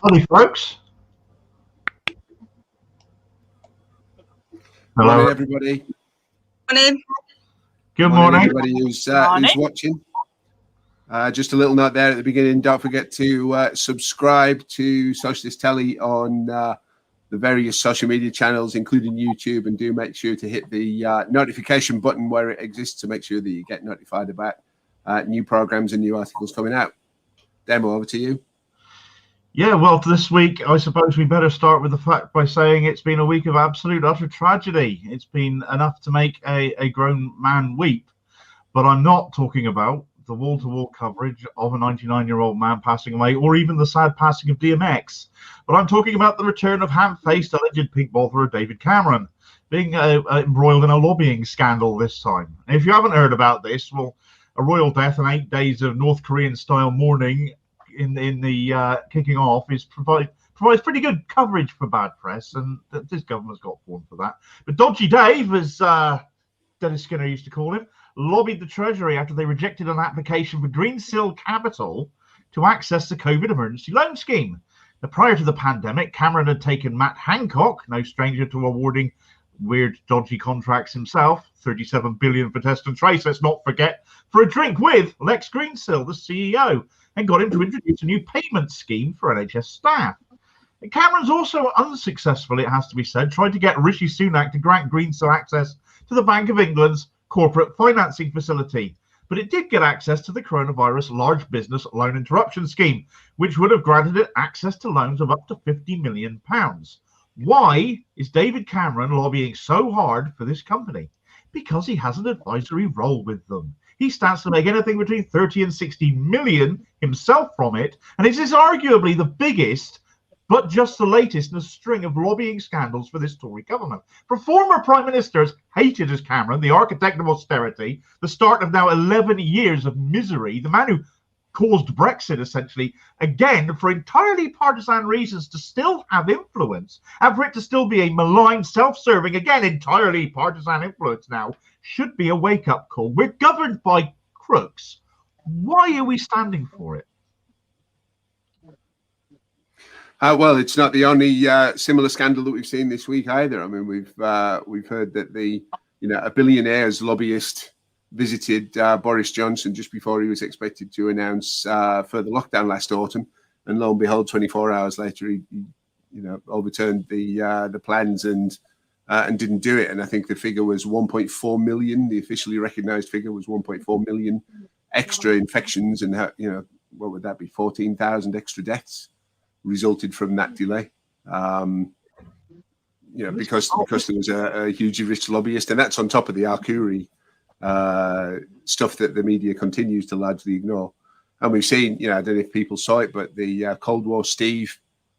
Howdy, folks. Hello. Morning, everybody. Morning. Good morning. Everybody who's watching. Just a little note there at the beginning. Don't forget to subscribe to Socialist Telly on the various social media channels, including YouTube, and do make sure to hit the notification button where it exists to make sure that you get notified about new programs and new articles coming out. Demo, over to you. Yeah, well, this week, I suppose we better start with the fact by saying it's been a week of absolute utter tragedy. It's been enough to make a grown man weep. But I'm not talking about the wall-to-wall coverage of a 99-year-old man passing away, or even the sad passing of DMX. But I'm talking about the return of ham-faced alleged pink bother David Cameron, being embroiled in a lobbying scandal this time. And if you haven't heard about this, well, a royal death and 8 days of North Korean-style mourning in the kicking off provides pretty good coverage for bad press, and this government's got form for that. But Dodgy Dave, as Dennis Skinner used to call him, lobbied the Treasury after they rejected an application for Greensill Capital to access the COVID emergency loan scheme. Now, prior to the pandemic, Cameron had taken Matt Hancock, no stranger to awarding weird, dodgy contracts himself, $37 billion for test and trace, let's not forget, for a drink with Lex Greensill, the CEO, and got him to introduce a new payment scheme for NHS staff. And Cameron's also unsuccessfully, it has to be said, tried to get Rishi Sunak to grant Greensill access to the Bank of England's corporate financing facility. But it did get access to the coronavirus large business loan interruption scheme, which would have granted it access to loans of up to £50 million. Why is David Cameron lobbying so hard for this company? Because he has an advisory role with them. He stands to make anything between 30 and 60 million himself from it, and it is arguably the biggest, but just the latest in a string of lobbying scandals for this Tory government. For former prime ministers hated as Cameron, the architect of austerity, the start of now 11 years of misery, the man who caused Brexit, essentially, again, for entirely partisan reasons, to still have influence, and for it to still be a malign, self-serving, again, entirely partisan influence now, should be a wake-up call. We're governed by crooks. Why are we standing for it? Well, it's not the only similar scandal that we've seen this week either. I mean, we've heard that a billionaire's lobbyist visited Boris Johnson just before he was expected to announce further lockdown last autumn, and lo and behold, 24 hours later, he overturned the plans and didn't do it. And I think the figure was 1.4 million. The officially recognised figure was 1.4 million extra infections, and what would that be? 14,000 extra deaths resulted from that delay. Because there was a hugely rich lobbyist, and that's on top of the Arcuri stuff that the media continues to largely ignore. And we've seen, I don't know if people saw it, but the Cold War Steve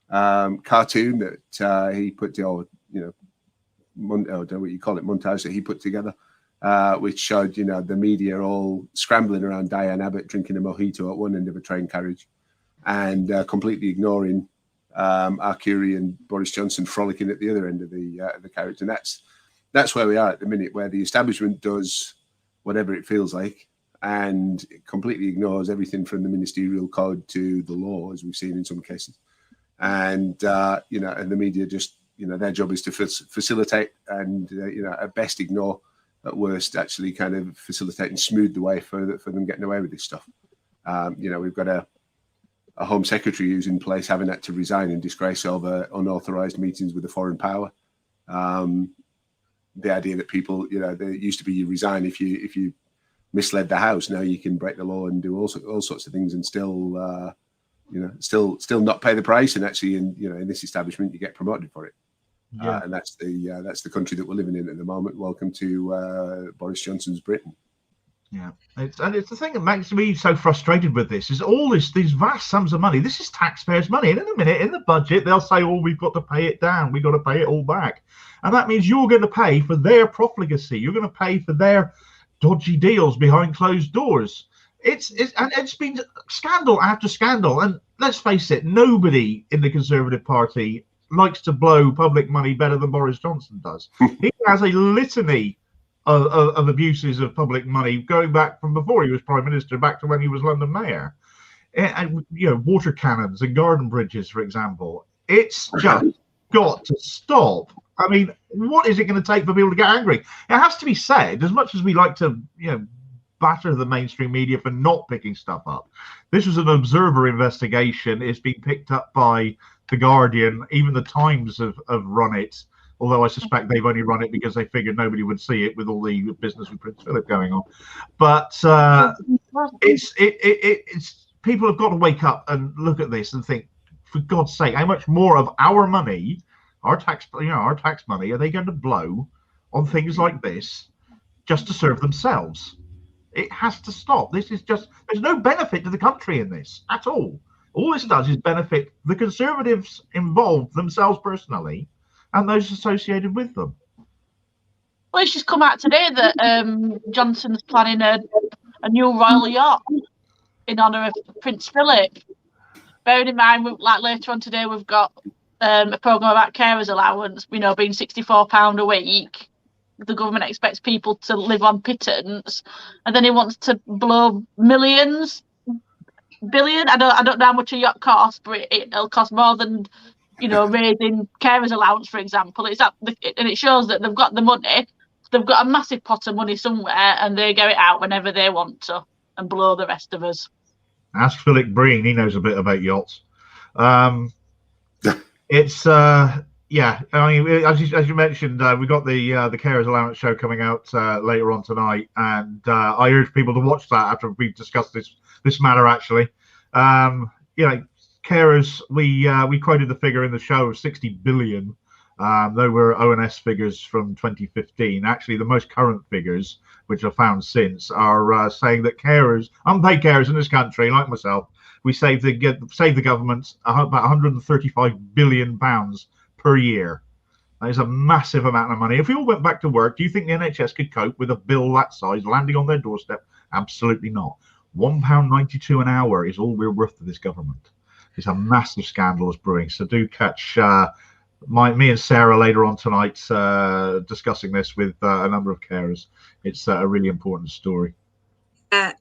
cartoon that he put, I don't know what you call it, montage that he put together, which showed, the media all scrambling around Diane Abbott drinking a mojito at one end of a train carriage, and completely ignoring Arcuri and Boris Johnson frolicking at the other end of the carriage. And that's where we are at the minute, where the establishment does whatever it feels like and it completely ignores everything from the ministerial code to the law, as we've seen in some cases. And and the media just, their job is to facilitate and at best ignore, at worst actually kind of facilitate and smooth the way for them getting away with this stuff. We've got a Home Secretary who's in place having had to resign in disgrace over unauthorized meetings with a foreign power. The idea that people, there used to be you resign if you misled the House. Now you can break the law and do all sorts of things and still not pay the price. And actually, in this establishment, you get promoted for it. Yeah. And that's the country that we're living in at the moment. Welcome to Boris Johnson's Britain. Yeah, it's the thing that makes me so frustrated with this is all these vast sums of money. This is taxpayers' money, and in a minute in the budget they'll say, "Oh, we've got to pay it down. We've got to pay it all back," and that means you're going to pay for their profligacy. You're going to pay for their dodgy deals behind closed doors. It's been scandal after scandal, and let's face it, nobody in the Conservative Party likes to blow public money better than Boris Johnson does. He has a litany of abuses of public money going back from before he was Prime Minister, back to when he was London Mayor. and water cannons and garden bridges, for example. It's just got to stop. I mean, what is it going to take for people to get angry? It has to be said, as much as we like to, batter the mainstream media for not picking stuff up. This was an Observer investigation. It's been picked up by The Guardian. Even the Times have run it, although I suspect they've only run it because they figured nobody would see it with all the business with Prince Philip going on. But it's people have got to wake up and look at this and think, for God's sake, how much more of our money, our tax money, are they going to blow on things like this just to serve themselves? It has to stop. This is just, there's no benefit to the country in this at all. All this does is benefit the Conservatives involved themselves personally and those associated with them. Well, it's just come out today that Johnson's planning a new royal yacht in honour of Prince Philip. Bearing in mind, like later on today, we've got a programme about carers allowance, being £64 a week. The government expects people to live on pittance, and then he wants to blow billion. I don't know how much a yacht costs, but it'll cost more than raising carers allowance, for example. And it shows that they've got the money. They've got a massive pot of money somewhere, and they get it out whenever they want to and blow the rest of us. Ask Philip Breen; he knows a bit about yachts. It's yeah. I mean, as you mentioned, we got the carers allowance show coming out later on tonight, and I urge people to watch that after we've discussed this matter. Actually, carers. We quoted the figure in the show of 60 billion. They were ONS figures from 2015. Actually, the most current figures, which are found since, are saying that unpaid carers in this country, like myself, we save the government about 135 billion pounds per year. That is a massive amount of money. If we all went back to work, do you think the NHS could cope with a bill that size landing on their doorstep? Absolutely not. £1.92 an hour is all we're worth to this government. It's a massive scandal is brewing. So do catch me and Sarah later on tonight discussing this with a number of carers. It's a really important story. A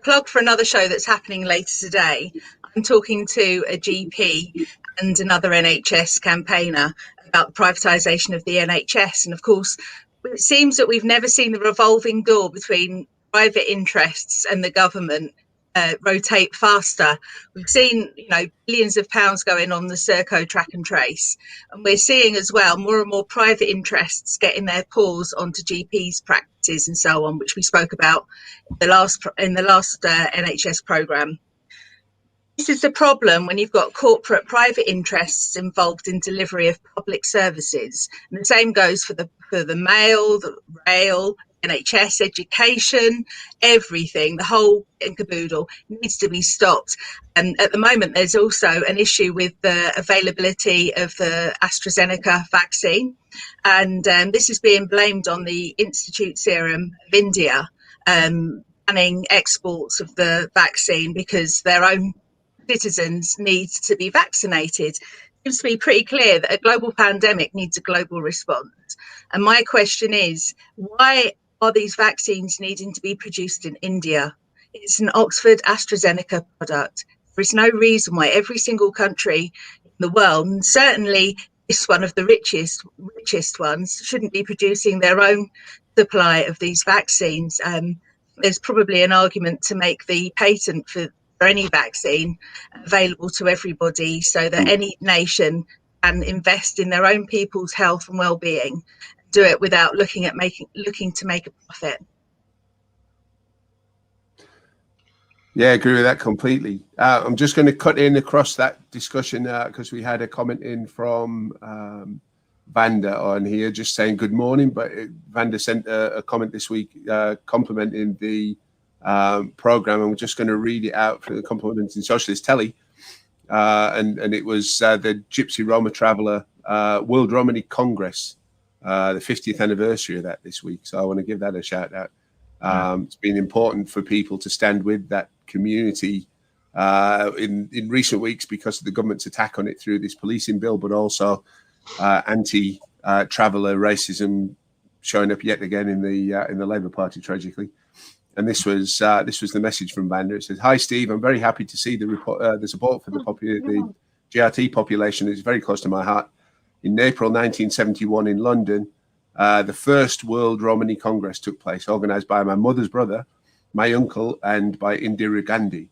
plug for another show that's happening later today. I'm talking to a GP and another NHS campaigner about the privatisation of the NHS. And of course, it seems that we've never seen the revolving door between private interests and the government rotate faster. We've seen, billions of pounds going on the Serco track and trace, and we're seeing as well more and more private interests getting their paws onto GPs' practices and so on, which we spoke about in the last NHS programme. This is the problem when you've got corporate private interests involved in delivery of public services, and the same goes for the mail, the rail, NHS, education, everything, the whole caboodle needs to be stopped. And at the moment, there's also an issue with the availability of the AstraZeneca vaccine. And this is being blamed on the Institute Serum of India, banning exports of the vaccine because their own citizens need to be vaccinated. It seems to be pretty clear that a global pandemic needs a global response. And my question is, why are these vaccines needing to be produced in India? It's an Oxford AstraZeneca product. There is no reason why every single country in the world, and certainly this one of the richest ones, shouldn't be producing their own supply of these vaccines. There's probably an argument to make the patent for any vaccine available to everybody so that any nation can invest in their own people's health and well-being, do it without looking to make a profit. Yeah, I agree with that completely. I'm just going to cut in across that discussion because we had a comment in from Vanda on here just saying good morning, but Vanda sent a comment this week complimenting the program, and we're just going to read it out for the compliments in Socialist Telly. And it was the Gypsy Roma Traveller World Romany Congress, the 50th anniversary of that this week. So I want to give that a shout out. It's been important for people to stand with that community in recent weeks because of the government's attack on it through this policing bill, but also anti-traveller racism showing up yet again in the Labour Party, tragically. And this was the message from Vanda. It says, "Hi Steve, I'm very happy to see the support for the GRT population is very close to my heart. In April 1971 in London, the first World Romani Congress took place, organised by my mother's brother, my uncle, and by Indira Gandhi.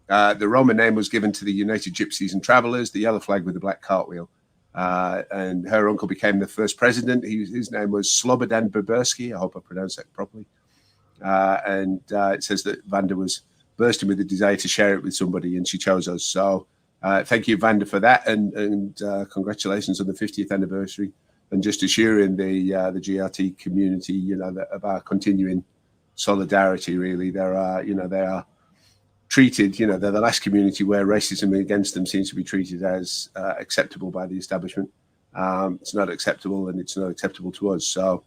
The Roma name was given to the United Gypsies and Travellers, the yellow flag with the black cartwheel. And her uncle became the first president. His name was Slobodan Berberski. I hope I pronounced that properly. And it says that Vanda was bursting with the desire to share it with somebody, and she chose us. So thank you, Vanda, for that, and congratulations on the 50th anniversary, and just assuring the GRT community, of our continuing solidarity. Really, they are treated, they're the last community where racism against them seems to be treated as acceptable by the establishment. It's not acceptable, and it's not acceptable to us. So,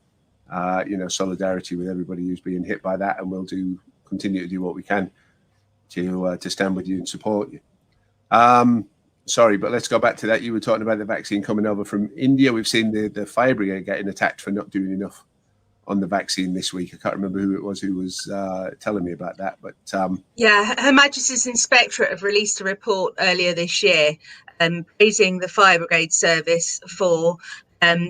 solidarity with everybody who's being hit by that, and we'll continue to do what we can to stand with you and support you. Sorry, but let's go back to that. You were talking about the vaccine coming over from India. We've seen the fire brigade getting attacked for not doing enough on the vaccine this week. I can't remember who it was who was telling me about that, but yeah, Her Majesty's Inspectorate have released a report earlier this year praising the fire brigade service for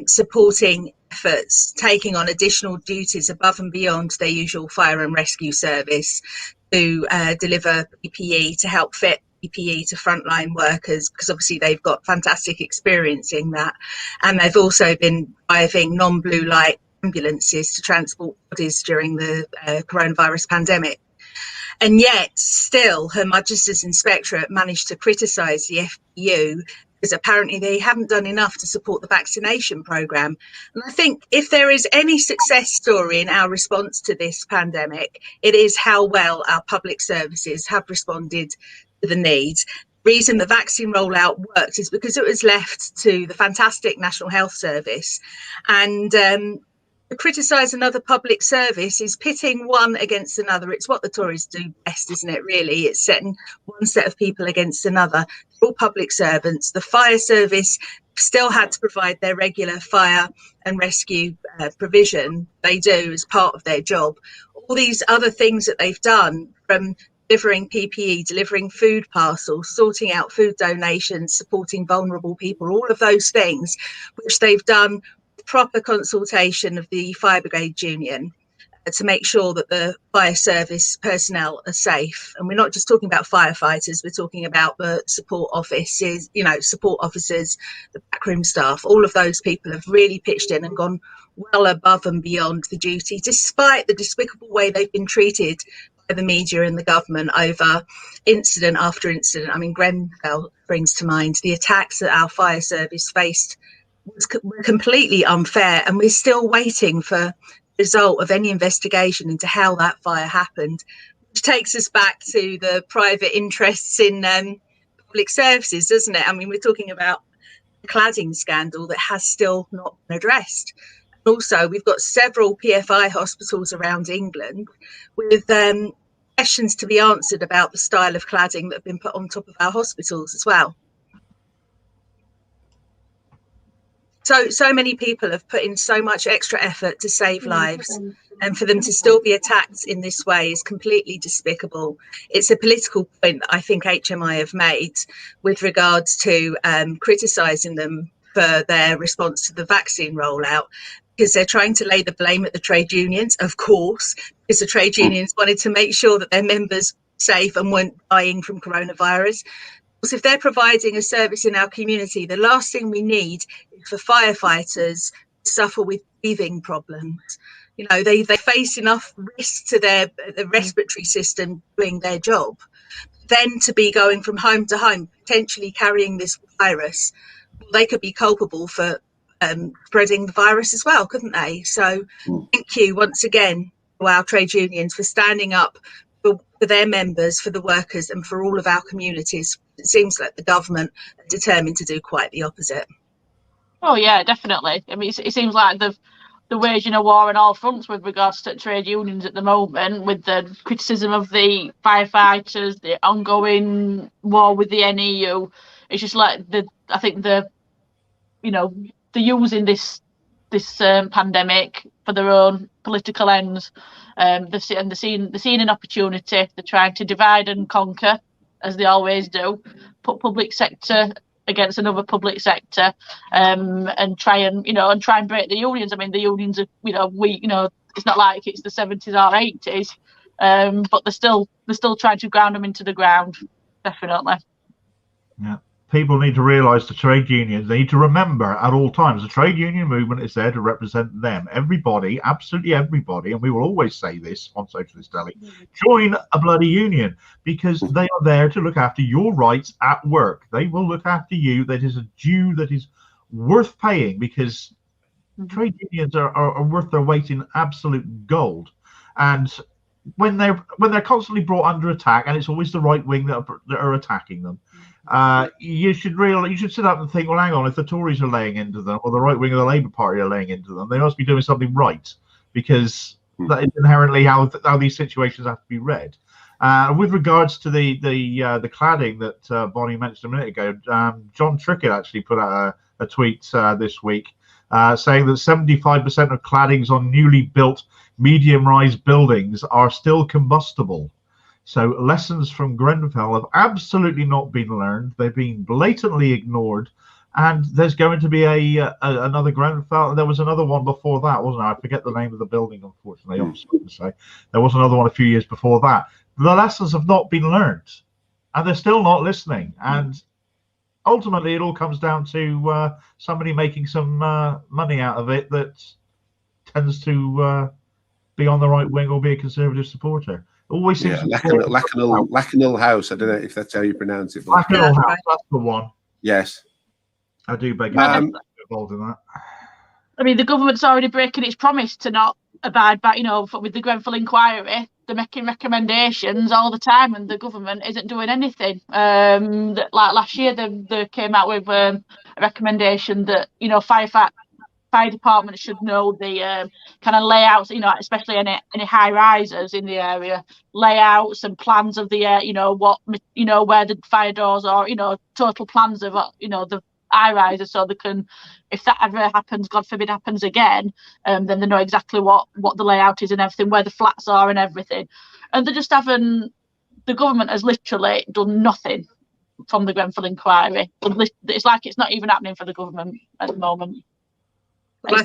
supporting efforts, taking on additional duties above and beyond their usual fire and rescue service to deliver PPE, to help fit PPE to frontline workers, because obviously they've got fantastic experience in that. And they've also been driving non-blue light ambulances to transport bodies during the coronavirus pandemic. And yet still Her Majesty's Inspectorate managed to criticise the FPU because apparently they haven't done enough to support the vaccination programme. And I think if there is any success story in our response to this pandemic, it is how well our public services have responded to the needs. The reason the vaccine rollout worked is because it was left to the fantastic National Health Service. And to criticise another public service is pitting one against another. It's what the Tories do best, isn't it, really? It's setting one set of people against another. All public servants. The fire service still had to provide their regular fire and rescue provision. They do as part of their job. All these other things that they've done, from delivering PPE, delivering food parcels, sorting out food donations, supporting vulnerable people, all of those things, which they've done proper consultation of the fire brigade union to make sure that the fire service personnel are safe. And we're not just talking about firefighters, we're talking about the support offices, support officers, the backroom staff. All of those people have really pitched in and gone well above and beyond the duty, despite the despicable way they've been treated by the media and the government over incident after incident. I mean, Grenfell brings to mind the attacks that our fire service faced were completely unfair, and we're still waiting for the result of any investigation into how that fire happened, which takes us back to the private interests in public services, doesn't it? I mean, we're talking about the cladding scandal that has still not been addressed. And also, we've got several PFI hospitals around England with questions to be answered about the style of cladding that have been put on top of our hospitals as well. So many people have put in so much extra effort to save lives, and for them to still be attacked in this way is completely despicable. It's a political point that I think HMI have made with regards to criticising them for their response to the vaccine rollout, because they're trying to lay the blame at the trade unions, of course, because the trade unions wanted to make sure that their members were safe and weren't dying from coronavirus. Because if they're providing a service in our community, the last thing we need is for firefighters to suffer with breathing problems. They face enough risk to the respiratory system doing their job. Then to be going from home to home, potentially carrying this virus, they could be culpable for spreading the virus as well, couldn't they? So thank you once again to our trade unions for standing up for their members, for the workers, and for all of our communities. It seems like the government are determined to do quite the opposite. Oh yeah, definitely. I mean, it seems like they're waging a war on all fronts with regards to trade unions at the moment, with the criticism of the firefighters, the ongoing war with the NEU. It's just like they're using this this pandemic for their own political ends. They're seeing an opportunity. They're trying to divide and conquer, as they always do, put public sector against another public sector, and try and break the unions. I mean, the unions are, it's not like it's the 70s or 80s, but they're still trying to ground them into the ground, definitely. Yeah. People need to realise the trade unions, they need to remember at all times the trade union movement is there to represent them. Everybody, absolutely everybody, and we will always say this on Socialist Telly, join a bloody union, because they are there to look after your rights at work. They will look after you. That is a due that is worth paying, because trade unions are worth their weight in absolute gold. And when they're constantly brought under attack, and it's always the right wing that are attacking them, you should sit up and think, well, hang on, if the Tories are laying into them, or the right wing of the Labour Party are laying into them, they must be doing something right, because that is inherently how these situations have to be read. With regards to the cladding that Bonnie mentioned a minute ago, John Trickett actually put out a tweet this week saying that 75% of claddings on newly built medium-rise buildings are still combustible. So lessons from Grenfell have absolutely not been learned. They've been blatantly ignored. And there's going to be another Grenfell. There was another one before that, wasn't there? I forget the name of the building, unfortunately. I'm sorry to say. There was another one a few years before that. The lessons have not been learned, and they're still not listening. And ultimately, it all comes down to somebody making some money out of it that tends to be on the right wing or be a Conservative supporter. Always seems Lacanal House. I don't know if that's how you pronounce it. Lacanal House, that's the one. Yes. I do beg you to be involved in that. I mean, the government's already breaking its promise to not abide by, with the Grenfell inquiry. They're making recommendations all the time, and the government isn't doing anything. Like last year, they came out with a recommendation that, fire departments should know the kind of layouts, especially any high rises in the area, layouts and plans of the where the fire doors are, total plans of the high rises, so they can, if that ever happens, God forbid happens again, then they know exactly what the layout is and everything, where the flats are and everything. And they just haven't. The government has literally done nothing from the Grenfell inquiry. It's like it's not even happening for the government at the moment. Well, I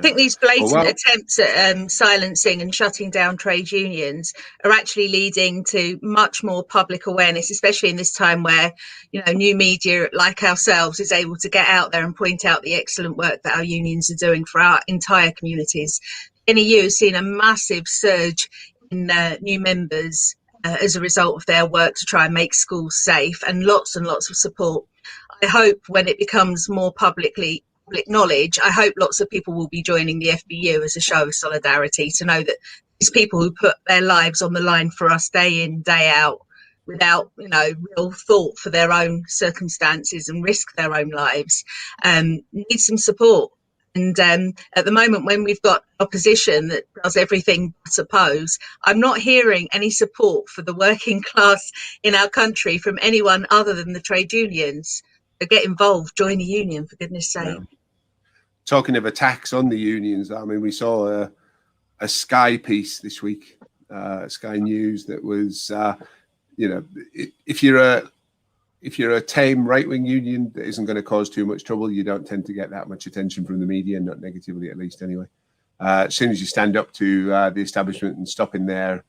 think these blatant attempts at silencing and shutting down trade unions are actually leading to much more public awareness, especially in this time where, new media like ourselves is able to get out there and point out the excellent work that our unions are doing for our entire communities. NEU has seen a massive surge in new members as a result of their work to try and make schools safe, and lots of support. I hope when it becomes more public knowledge, I hope lots of people will be joining the FBU as a show of solidarity, to know that these people who put their lives on the line for us day in, day out, without real thought for their own circumstances and risk their own lives, need some support. And at the moment, when we've got opposition that does everything but oppose, I'm not hearing any support for the working class in our country from anyone other than the trade unions. So get involved, join a union, for goodness sake. Yeah. Talking of attacks on the unions, I mean, we saw a Sky piece this week, Sky News, that was, if you're a tame right-wing union that isn't going to cause too much trouble, you don't tend to get that much attention from the media, not negatively at least anyway. As soon as you stand up to the establishment and stopping their,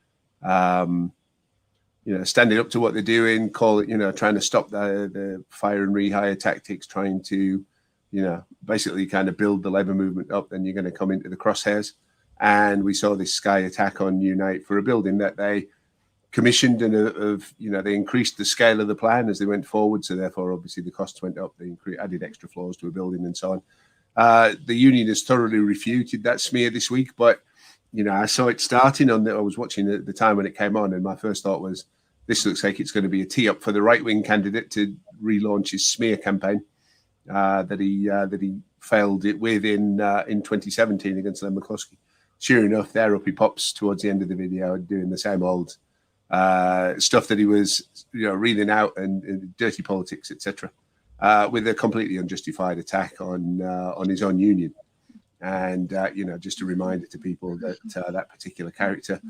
standing up to what they're doing, trying to stop the fire and rehire tactics, trying to, basically kind of build the Labour movement up, then you're going to come into the crosshairs. And we saw this Sky attack on Unite for a building that they commissioned, and they increased the scale of the plan as they went forward. So therefore, obviously, the costs went up. They added extra floors to a building and so on. The union has thoroughly refuted that smear this week. But, I saw it starting I was watching at the time when it came on, and my first thought was, this looks like it's going to be a tee up for the right-wing candidate to relaunch his smear campaign that he failed it with in 2017 against Len McCluskey. Sure enough, there up he pops towards the end of the video, doing the same old stuff that he was, reading out, and dirty politics, etc. with a completely unjustified attack on his own union. And just a reminder to people that that particular character,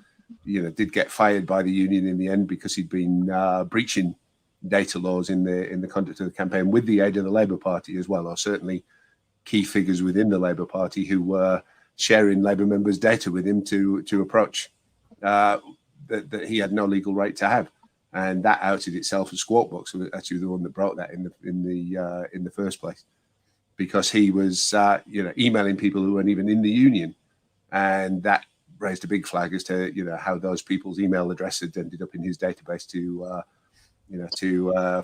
did get fired by the union in the end because he'd been breaching data laws in the conduct of the campaign with the aid of the Labour Party as well, or certainly key figures within the Labour Party who were sharing Labour members' data with him to approach that he had no legal right to have. And that outed itself as Squawkbox, was actually the one that brought that in the first place, because he was emailing people who weren't even in the union, and that raised a big flag as to how those people's email address had ended up in his database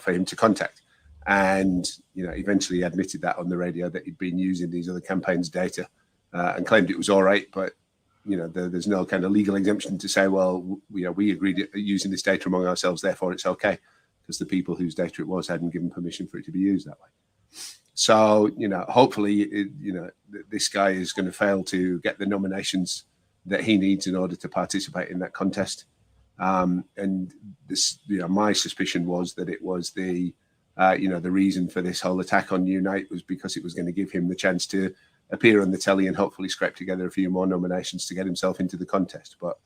for him to contact. And eventually admitted that on the radio that he'd been using these other campaigns' data and claimed it was all right, but there's no kind of legal exemption to say, well, we agreed using this data among ourselves, therefore it's okay, because the people whose data it was hadn't given permission for it to be used that way. So, hopefully, this guy is going to fail to get the nominations that he needs in order to participate in that contest. And this, my suspicion was that it was the reason for this whole attack on Unite was because it was going to give him the chance to appear on the telly and hopefully scrape together a few more nominations to get himself into the contest. But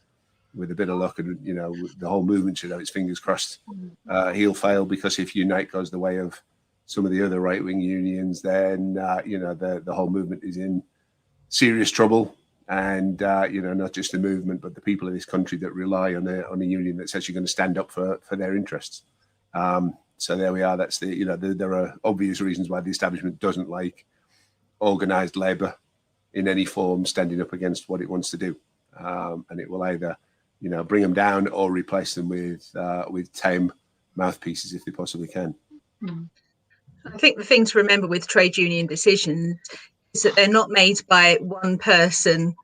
with a bit of luck, and the whole movement should have its fingers crossed, he'll fail, because if Unite goes the way of some of the other right-wing unions, then the whole movement is in serious trouble. And not just the movement, but the people of this country that rely on a union that's actually going to stand up for their interests. So there we are. That's there are obvious reasons why the establishment doesn't like organised labour in any form standing up against what it wants to do, and it will either bring them down or replace them with tame mouthpieces if they possibly can. I think the thing to remember with trade union decisions is that they're not made by one person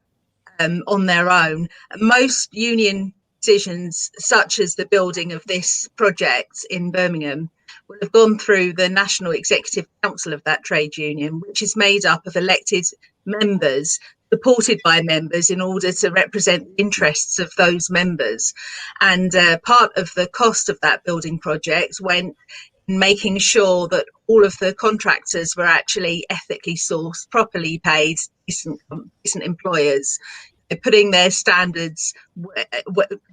on their own. Most union decisions, such as the building of this project in Birmingham, will have gone through the National Executive Council of that trade union, which is made up of elected members, supported by members, in order to represent the interests of those members. And part of the cost of that building project went in making sure that all of the contractors were actually ethically sourced, properly paid, decent employers, putting their standards,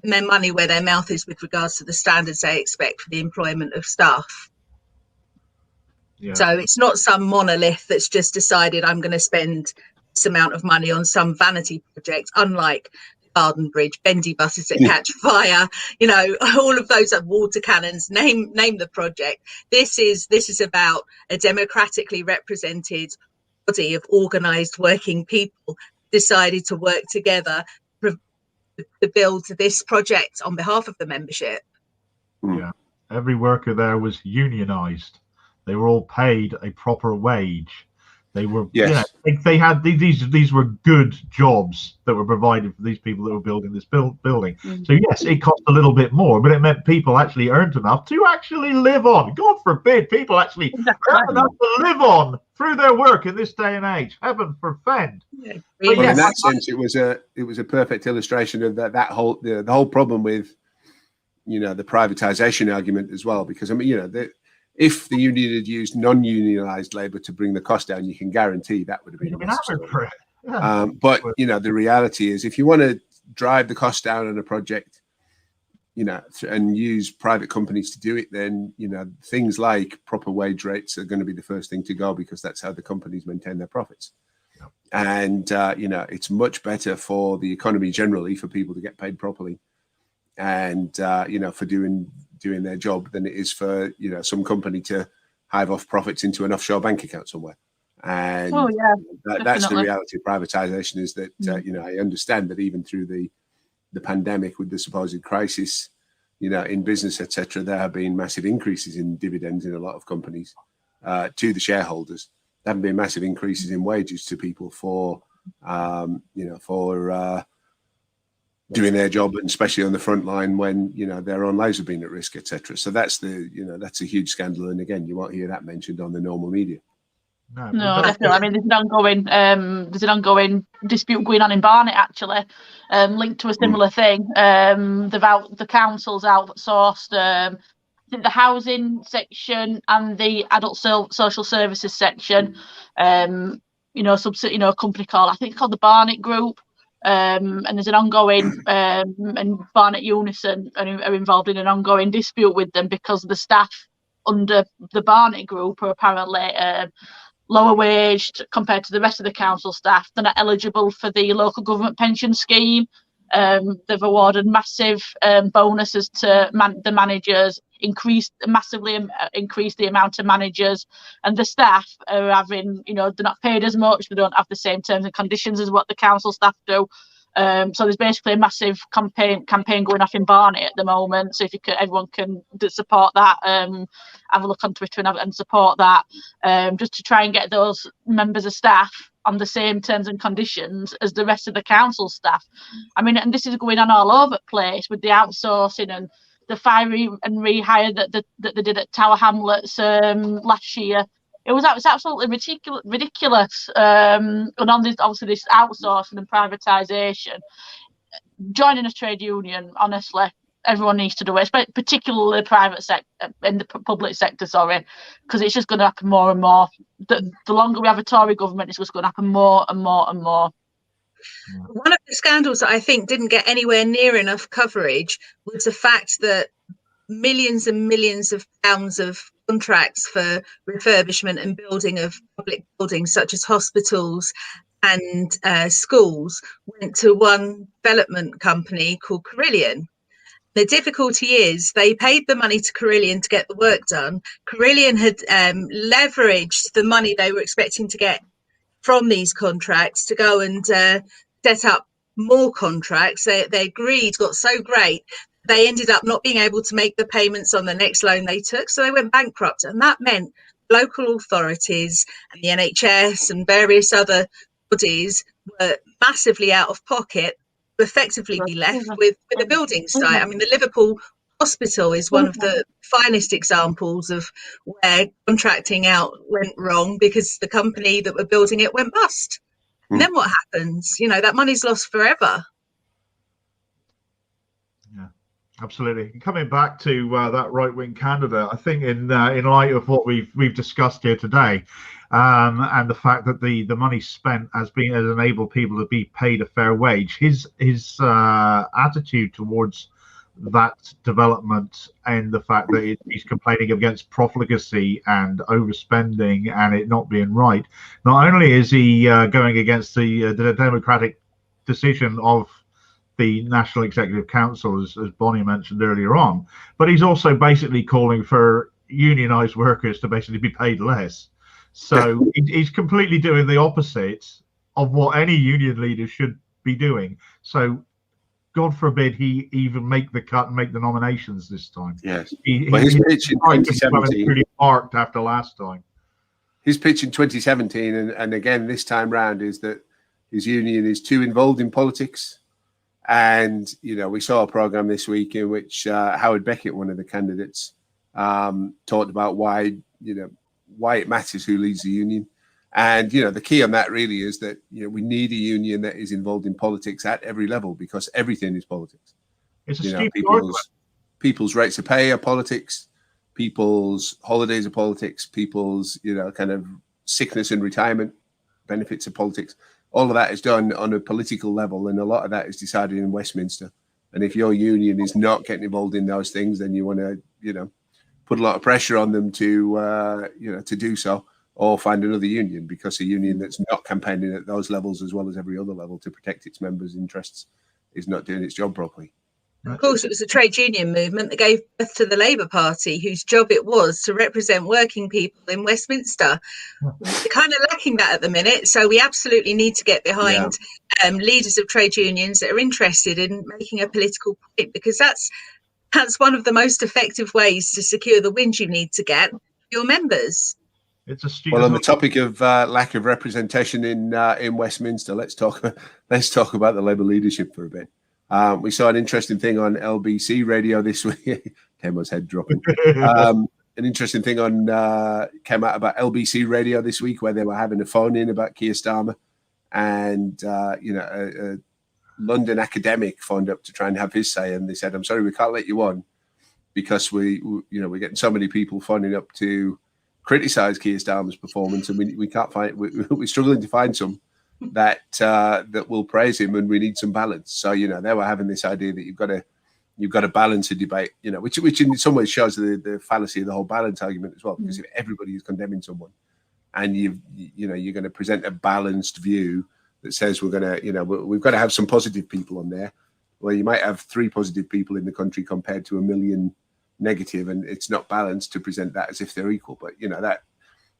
their money where their mouth is with regards to the standards they expect for the employment of staff. Yeah. So it's not some monolith that's just decided I'm going to spend this amount of money on some vanity project, unlike Garden Bridge, bendy buses that catch fire, all of those are water cannons, name the project. This is about a democratically represented body of organised working people decided to work together to build this project on behalf of the membership. Yeah, every worker there was unionised. They were all paid a proper wage. They were, they had these were good jobs that were provided for these people that were building this building. So yes, it cost a little bit more, but it meant people actually earned enough to actually live on. God forbid people actually earn enough to live on through their work in this day and age. Heaven forfend. Yeah. Well, in that sense, it was a perfect illustration of that whole the whole problem with the privatization argument as well, because if the union had used non-unionised labour to bring the cost down, you can guarantee that would have been a massive story. But the reality is, if you want to drive the cost down on a project, and use private companies to do it, then things like proper wage rates are going to be the first thing to go, because that's how the companies maintain their profits. Yep. And it's much better for the economy generally for people to get paid properly, and for doing their job, than it is for some company to hive off profits into an offshore bank account somewhere. And that's the reality of privatization, is that I understand that even through the pandemic, with the supposed crisis in business, etc., there have been massive increases in dividends in a lot of companies to the shareholders. There haven't been massive increases in wages to people for doing their job, and especially on the front line when their own lives have been at risk, etc. So that's that's a huge scandal, and again, you won't hear that mentioned on the normal media. No, definitely. I mean, there's an ongoing dispute going on in Barnet, actually, linked to a similar thing. The council's outsourced think the housing section and the adult social services section, a company called the Barnet Group, and there's an ongoing and Barnet Unison are involved in an ongoing dispute with them because the staff under the Barnet Group are apparently lower waged compared to the rest of the council staff. They're not eligible for the local government pension scheme. They've awarded massive bonuses to the managers, massively increased the amount of managers, and the staff are having, they're not paid as much. They don't have the same terms and conditions as what the council staff do. So there's basically a massive campaign going off in Barnet at the moment. So if everyone can support that, have a look on Twitter and support that, just to try and get those members of staff on the same terms and conditions as the rest of the council staff. I mean, and this is going on all over the place with the outsourcing and the fire and rehire that they did at Tower Hamlets last year. It was absolutely ridiculous. And on this outsourcing and privatisation, joining a trade union, honestly, everyone needs to do it, particularly the private sector, in the public sector, because it's just going to happen more and more. The longer we have a Tory government, it's just going to happen more and more and more. One of the scandals that I think didn't get anywhere near enough coverage was the fact that millions and millions of pounds of contracts for refurbishment and building of public buildings such as hospitals and schools went to one development company called Carillion. The difficulty is they paid the money to Carillion to get the work done. Carillion had leveraged the money they were expecting to get from these contracts to go and set up more contracts. Their greed got so great, they ended up not being able to make the payments on the next loan they took, so they went bankrupt. And that meant local authorities and the NHS and various other bodies were massively out of pocket to effectively be left with a building site. I mean, the Liverpool Hospital is one of the finest examples of where contracting out went wrong because the company that were building it went bust. And then what happens? That money's lost forever. Yeah, absolutely. Coming back to that right-wing candidate, I think in light of what we've discussed here today, and the fact that the money spent has enabled people to be paid a fair wage, his attitude towards that development and the fact that he's complaining against profligacy and overspending and it not being right. Not only is he going against the democratic decision of the National Executive Council, as Bonnie mentioned earlier on, but he's also basically calling for unionised workers to basically be paid less. So he's completely doing the opposite of what any union leader should be doing. So God forbid he even make the cut and make the nominations this time. Yes. But his pitch in 2017 really marked after last time. His pitch in 2017 and again this time round is that his union is too involved in politics. And we saw a program this week in which Howard Beckett, one of the candidates, talked about why it matters who leads the union. And, the key on that really is that, we need a union that is involved in politics at every level because everything is politics. It's a stupid argument. People's rates of pay are politics. People's holidays are politics. People's, kind of sickness and retirement benefits are politics. All of that is done on a political level. And a lot of that is decided in Westminster. And if your union is not getting involved in those things, then you want to, put a lot of pressure on them to do so. Or find another union, because a union that's not campaigning at those levels as well as every other level to protect its members' interests is not doing its job properly. Of course, it was a trade union movement that gave birth to the Labour Party, whose job it was to represent working people in Westminster. We're kind of lacking that at the minute, so we absolutely need to get behind leaders of trade unions that are interested in making a political point, because that's one of the most effective ways to secure the wins you need to get your members. It's a stupid. Well, on the topic of lack of representation in Westminster, let's talk about the Labour leadership for a bit. We saw an interesting thing on LBC radio this week. Temo's head dropping. An interesting thing came out about LBC radio this week, where they were having a phone in about Keir Starmer, and a London academic phoned up to try and have his say, and they said, "I'm sorry, we can't let you on because we're getting so many people phoning up to criticise Keir Starmer's performance, and we can't find we're struggling to find some that will praise him, and we need some balance. So they were having this idea that you've got to balance a debate, which in some ways shows the fallacy of the whole balance argument as well, because if everybody is condemning someone, and you're going to present a balanced view that says we've got to have some positive people on there. Well, you might have 3 positive people in the country compared to 1 million negative, and it's not balanced to present that as if they're equal. But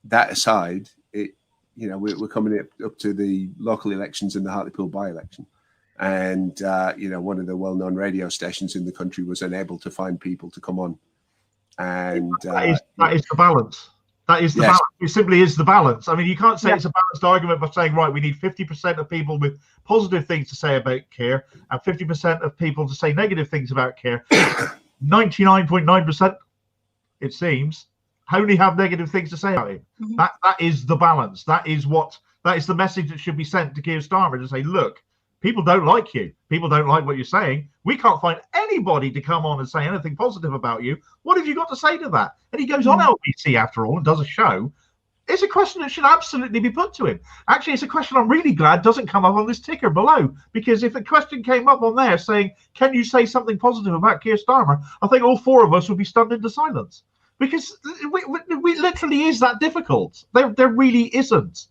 that aside, we're coming up to the local elections and the Hartlepool by-election, and one of the well-known radio stations in the country was unable to find people to come on, and that is the balance. That is the balance. It simply is the balance. I mean, you can't say it's a balanced argument by saying, right, we need 50% of people with positive things to say about Keir and 50% of people to say negative things about Keir. 99.9%, it seems, only have negative things to say about him. Mm-hmm. That is the balance. That is the message that should be sent to Keir Starmer, to say, look, people don't like you. People don't like what you're saying. We can't find anybody to come on and say anything positive about you. What have you got to say to that? And he goes on LBC after all and does a show. It's a question that should absolutely be put to him. Actually, it's a question I'm really glad doesn't come up on this ticker below, because if the question came up on there saying, can you say something positive about Keir Starmer, I think all 4 of us would be stunned into silence, because we literally is that difficult. There really isn't.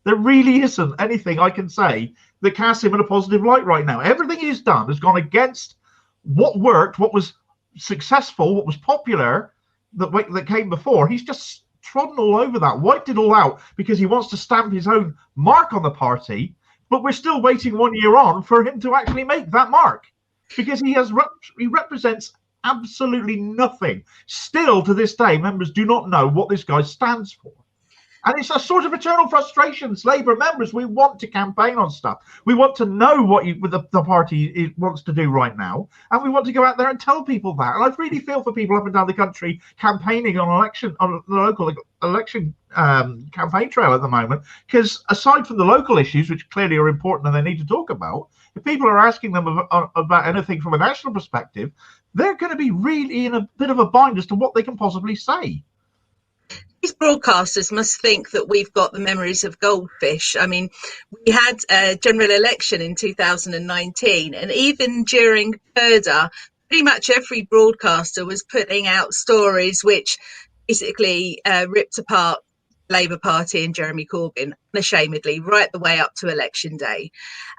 There really isn't anything I can say that casts him in a positive light right now. Everything he's done has gone against what worked, what was successful, what was popular, that came before. He's just trodden all over that, wiped it all out, because he wants to stamp his own mark on the party. But we're still waiting 1 year on for him to actually make that mark, because he represents absolutely nothing. Still to this day, members do not know what this guy stands for. And it's a sort of eternal frustration. Labour members, we want to campaign on stuff. We want to know what the party wants to do right now. And we want to go out there and tell people that. And I really feel for people up and down the country campaigning on the local election campaign trail at the moment. Because aside from the local issues, which clearly are important and they need to talk about, if people are asking them about anything from a national perspective, they're going to be really in a bit of a bind as to what they can possibly say. These broadcasters must think that we've got the memories of goldfish. I mean, we had a general election in 2019, and even during PERDA, pretty much every broadcaster was putting out stories which basically ripped apart Labour Party and Jeremy Corbyn unashamedly right the way up to election day.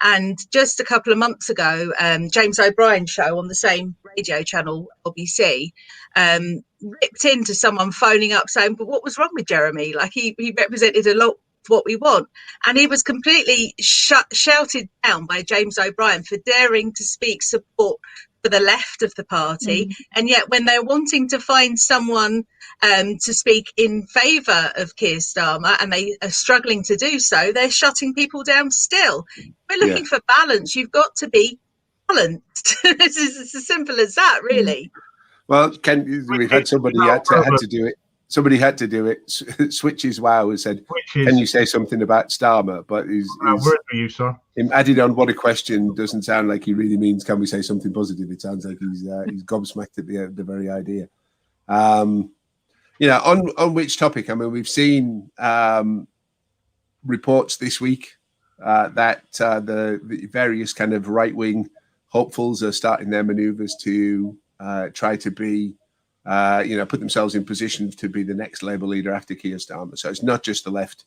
And just a couple of months ago, James O'Brien's show on the same radio channel, LBC, ripped into someone phoning up saying, but what was wrong with Jeremy? Like he represented a lot of what we want. And he was completely shouted down by James O'Brien for daring to speak support for the left of the party. And yet when they're wanting to find someone to speak in favour of Keir Starmer, and they are struggling to do so, they're shutting people down still. We're looking for balance. You've got to be balanced. It's as simple as that, really. Well, we've had somebody had to do it. Somebody had to do it. Switches Wow has said, "Can you say something about Starmer?" But he's word for you, sir. Him added on, "What a question!" Doesn't sound like he really means, "Can we say something positive?" It sounds like he's gobsmacked at the very idea. On which topic? I mean, we've seen reports this week that the various kind of right-wing hopefuls are starting their manoeuvres to try to be, put themselves in position to be the next Labour leader after Keir Starmer. So it's not just the left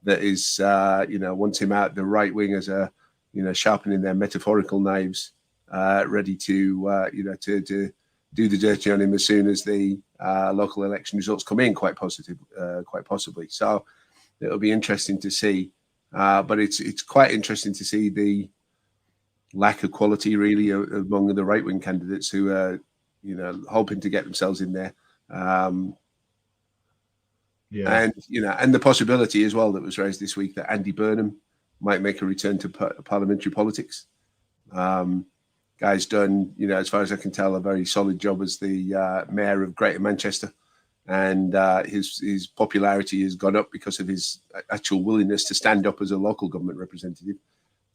that is, wants him out. The right wingers are, sharpening their metaphorical knives, ready to, to do the dirty on him as soon as the local election results come in. Quite possibly. So it'll be interesting to see. But it's quite interesting to see the lack of quality really among the right wing candidates who are, hoping to get themselves in there. And the possibility as well that was raised this week that Andy Burnham might make a return to parliamentary politics. Guy's done, as far as I can tell, a very solid job as the mayor of Greater Manchester, and his popularity has gone up because of his actual willingness to stand up as a local government representative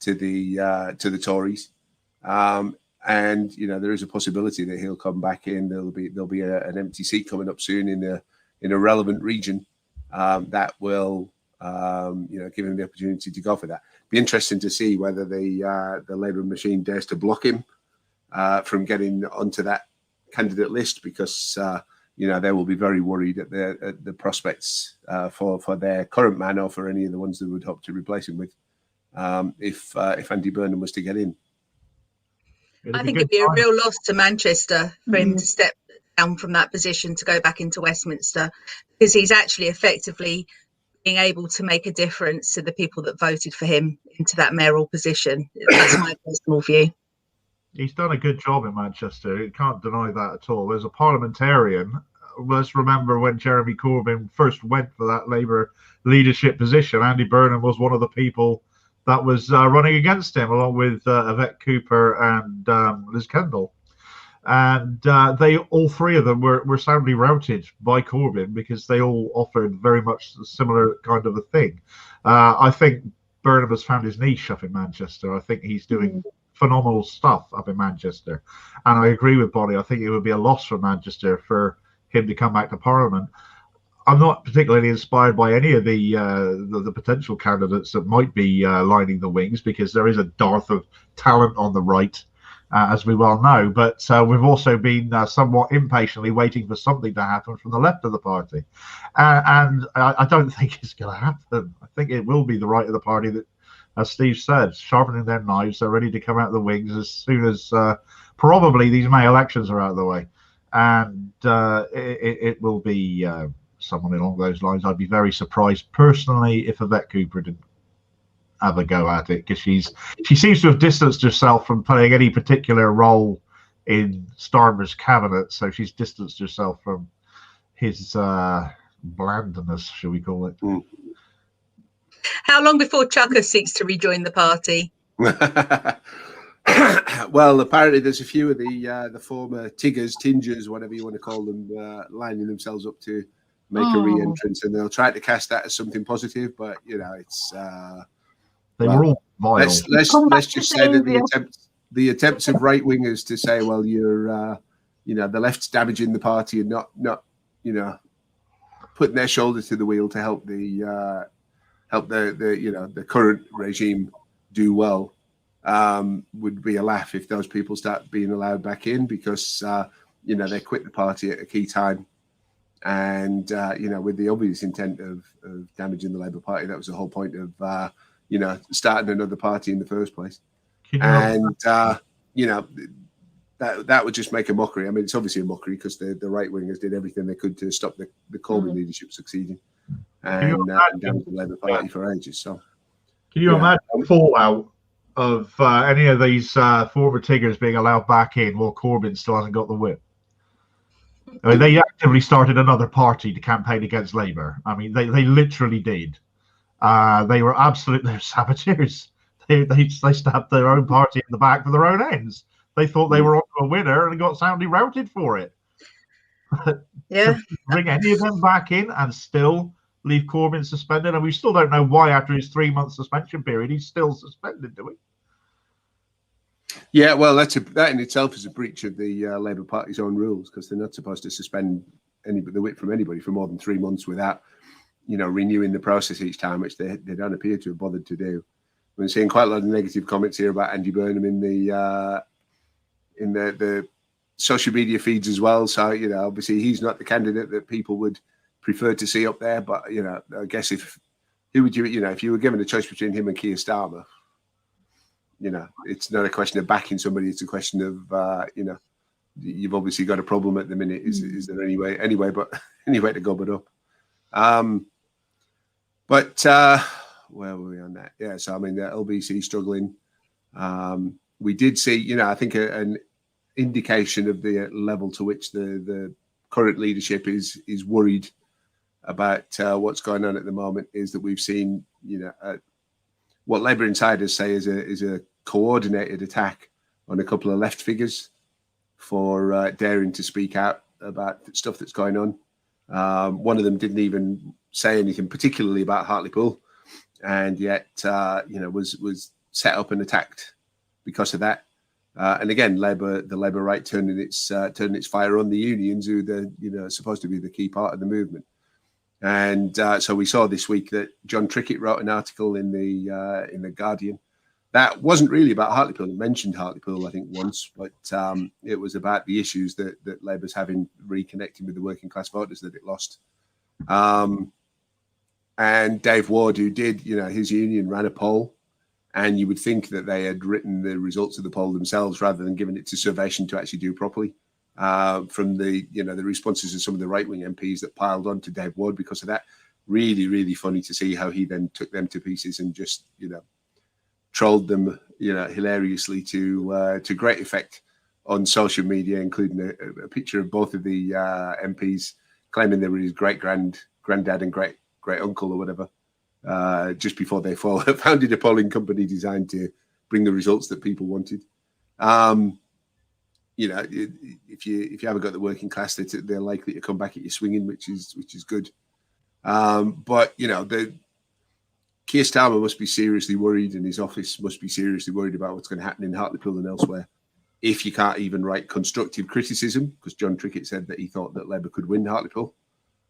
to the Tories. And there is a possibility that he'll come back in. There'll be an empty seat coming up soon in a relevant region that will give him the opportunity to go for that. Be interesting to see whether the Labour machine dares to block him from getting onto that candidate list, because they will be very worried at the prospects for their current man or for any of the ones that would hope to replace him with if Andy Burnham was to get in. I think it'd be a real loss to Manchester for him to step down from that position to go back into Westminster, because he's actually effectively being able to make a difference to the people that voted for him into that mayoral position. That's my personal view. He's done a good job in Manchester. You can't deny that at all. As a parliamentarian, let's remember when Jeremy Corbyn first went for that Labour leadership position, Andy Burnham was one of the people that was running against him, along with Yvette Cooper and Liz Kendall. And they, all three of them, were soundly routed by Corbyn because they all offered very much a similar kind of a thing. I think Burnham has found his niche up in Manchester. I think he's doing phenomenal stuff up in Manchester. And I agree with Bonnie. I think it would be a loss for Manchester for him to come back to Parliament. I'm not particularly inspired by any of the potential candidates that might be lining the wings, because there is a dearth of talent on the right, as we well know. But we've also been somewhat impatiently waiting for something to happen from the left of the party. And I don't think it's going to happen. I think it will be the right of the party that, as Steve said, sharpening their knives. They're ready to come out of the wings as soon as probably these May elections are out of the way. And it will be someone along those lines. I'd be very surprised personally if Yvette Cooper didn't have a go at it, because she seems to have distanced herself from playing any particular role in Starmer's cabinet. So she's distanced herself from his blandness, shall we call it. How long before Chucker seeks to rejoin the party? Well, apparently there's a few of the former tingers, whatever you want to call them, lining themselves up to make a re-entrance, and they'll try to cast that as something positive. But it's they were all vile. Let's just say that the attempts of right wingers to say, well, you're the left's damaging the party and not putting their shoulder to the wheel to help the current regime do well, would be a laugh if those people start being allowed back in, because they quit the party at a key time, and with the obvious intent of damaging the Labour Party. That was the whole point of starting another party in the first place. And that would just make a mockery. I mean, it's obviously a mockery because the right wingers did everything they could to stop the Corbyn leadership succeeding and damage the Labour Party for ages. So, can you imagine the fallout of any of these former Tiggers being allowed back in while Corbyn still hasn't got the whip? I mean, they actively started another party to campaign against Labour. I mean, they literally did. They were absolute saboteurs. They stabbed their own party in the back for their own ends. They thought they were onto a winner and got soundly routed for it. Yeah. Bring any of them back in and still leave Corbyn suspended, and we still don't know why after his 3-month suspension period he's still suspended, do we? Yeah, well, that in itself is a breach of the Labour Party's own rules, because they're not supposed to suspend the whip from anybody for more than 3 months without, renewing the process each time, which they don't appear to have bothered to do. We're seeing quite a lot of negative comments here about Andy Burnham in the social media feeds as well. So, obviously he's not the candidate that people would prefer to see up there. But, I guess if you were given a choice between him and Keir Starmer, it's not a question of backing somebody. It's a question of, you've obviously got a problem at the minute. Is there any way to go but up? But where were we on that? Yeah, so I mean, the LBC struggling. We did see, I think an indication of the level to which the current leadership is worried about what's going on at the moment is that we've seen, what Labour insiders say is a coordinated attack on a couple of left figures for daring to speak out about stuff that's going on. One of them didn't even say anything particularly about Hartlepool, and yet was set up and attacked because of that. And again, the Labour right turning its fire on the unions, who supposed to be the key part of the movement. And so we saw this week that John Trickett wrote an article in the Guardian that wasn't really about Hartlepool. It mentioned Hartlepool, I think, once, but it was about the issues that Labour's having reconnecting with the working class voters that it lost. And Dave Ward, who did, his union ran a poll, and you would think that they had written the results of the poll themselves rather than giving it to Survation to actually do properly. From the responses of some of the right-wing MPs that piled on to Dave Ward because of that. Really, really funny to see how he then took them to pieces and just, trolled them, hilariously to great effect on social media, including a picture of both of the MPs claiming they were his granddad and great uncle or whatever, just before they founded a polling company designed to bring the results that people wanted. If you haven't got the working class, they're likely to come back at you swinging, which is good. But Keir Starmer must be seriously worried, and his office must be seriously worried about what's going to happen in Hartlepool and elsewhere. If you can't even write constructive criticism, because John Trickett said that he thought that Labour could win Hartlepool,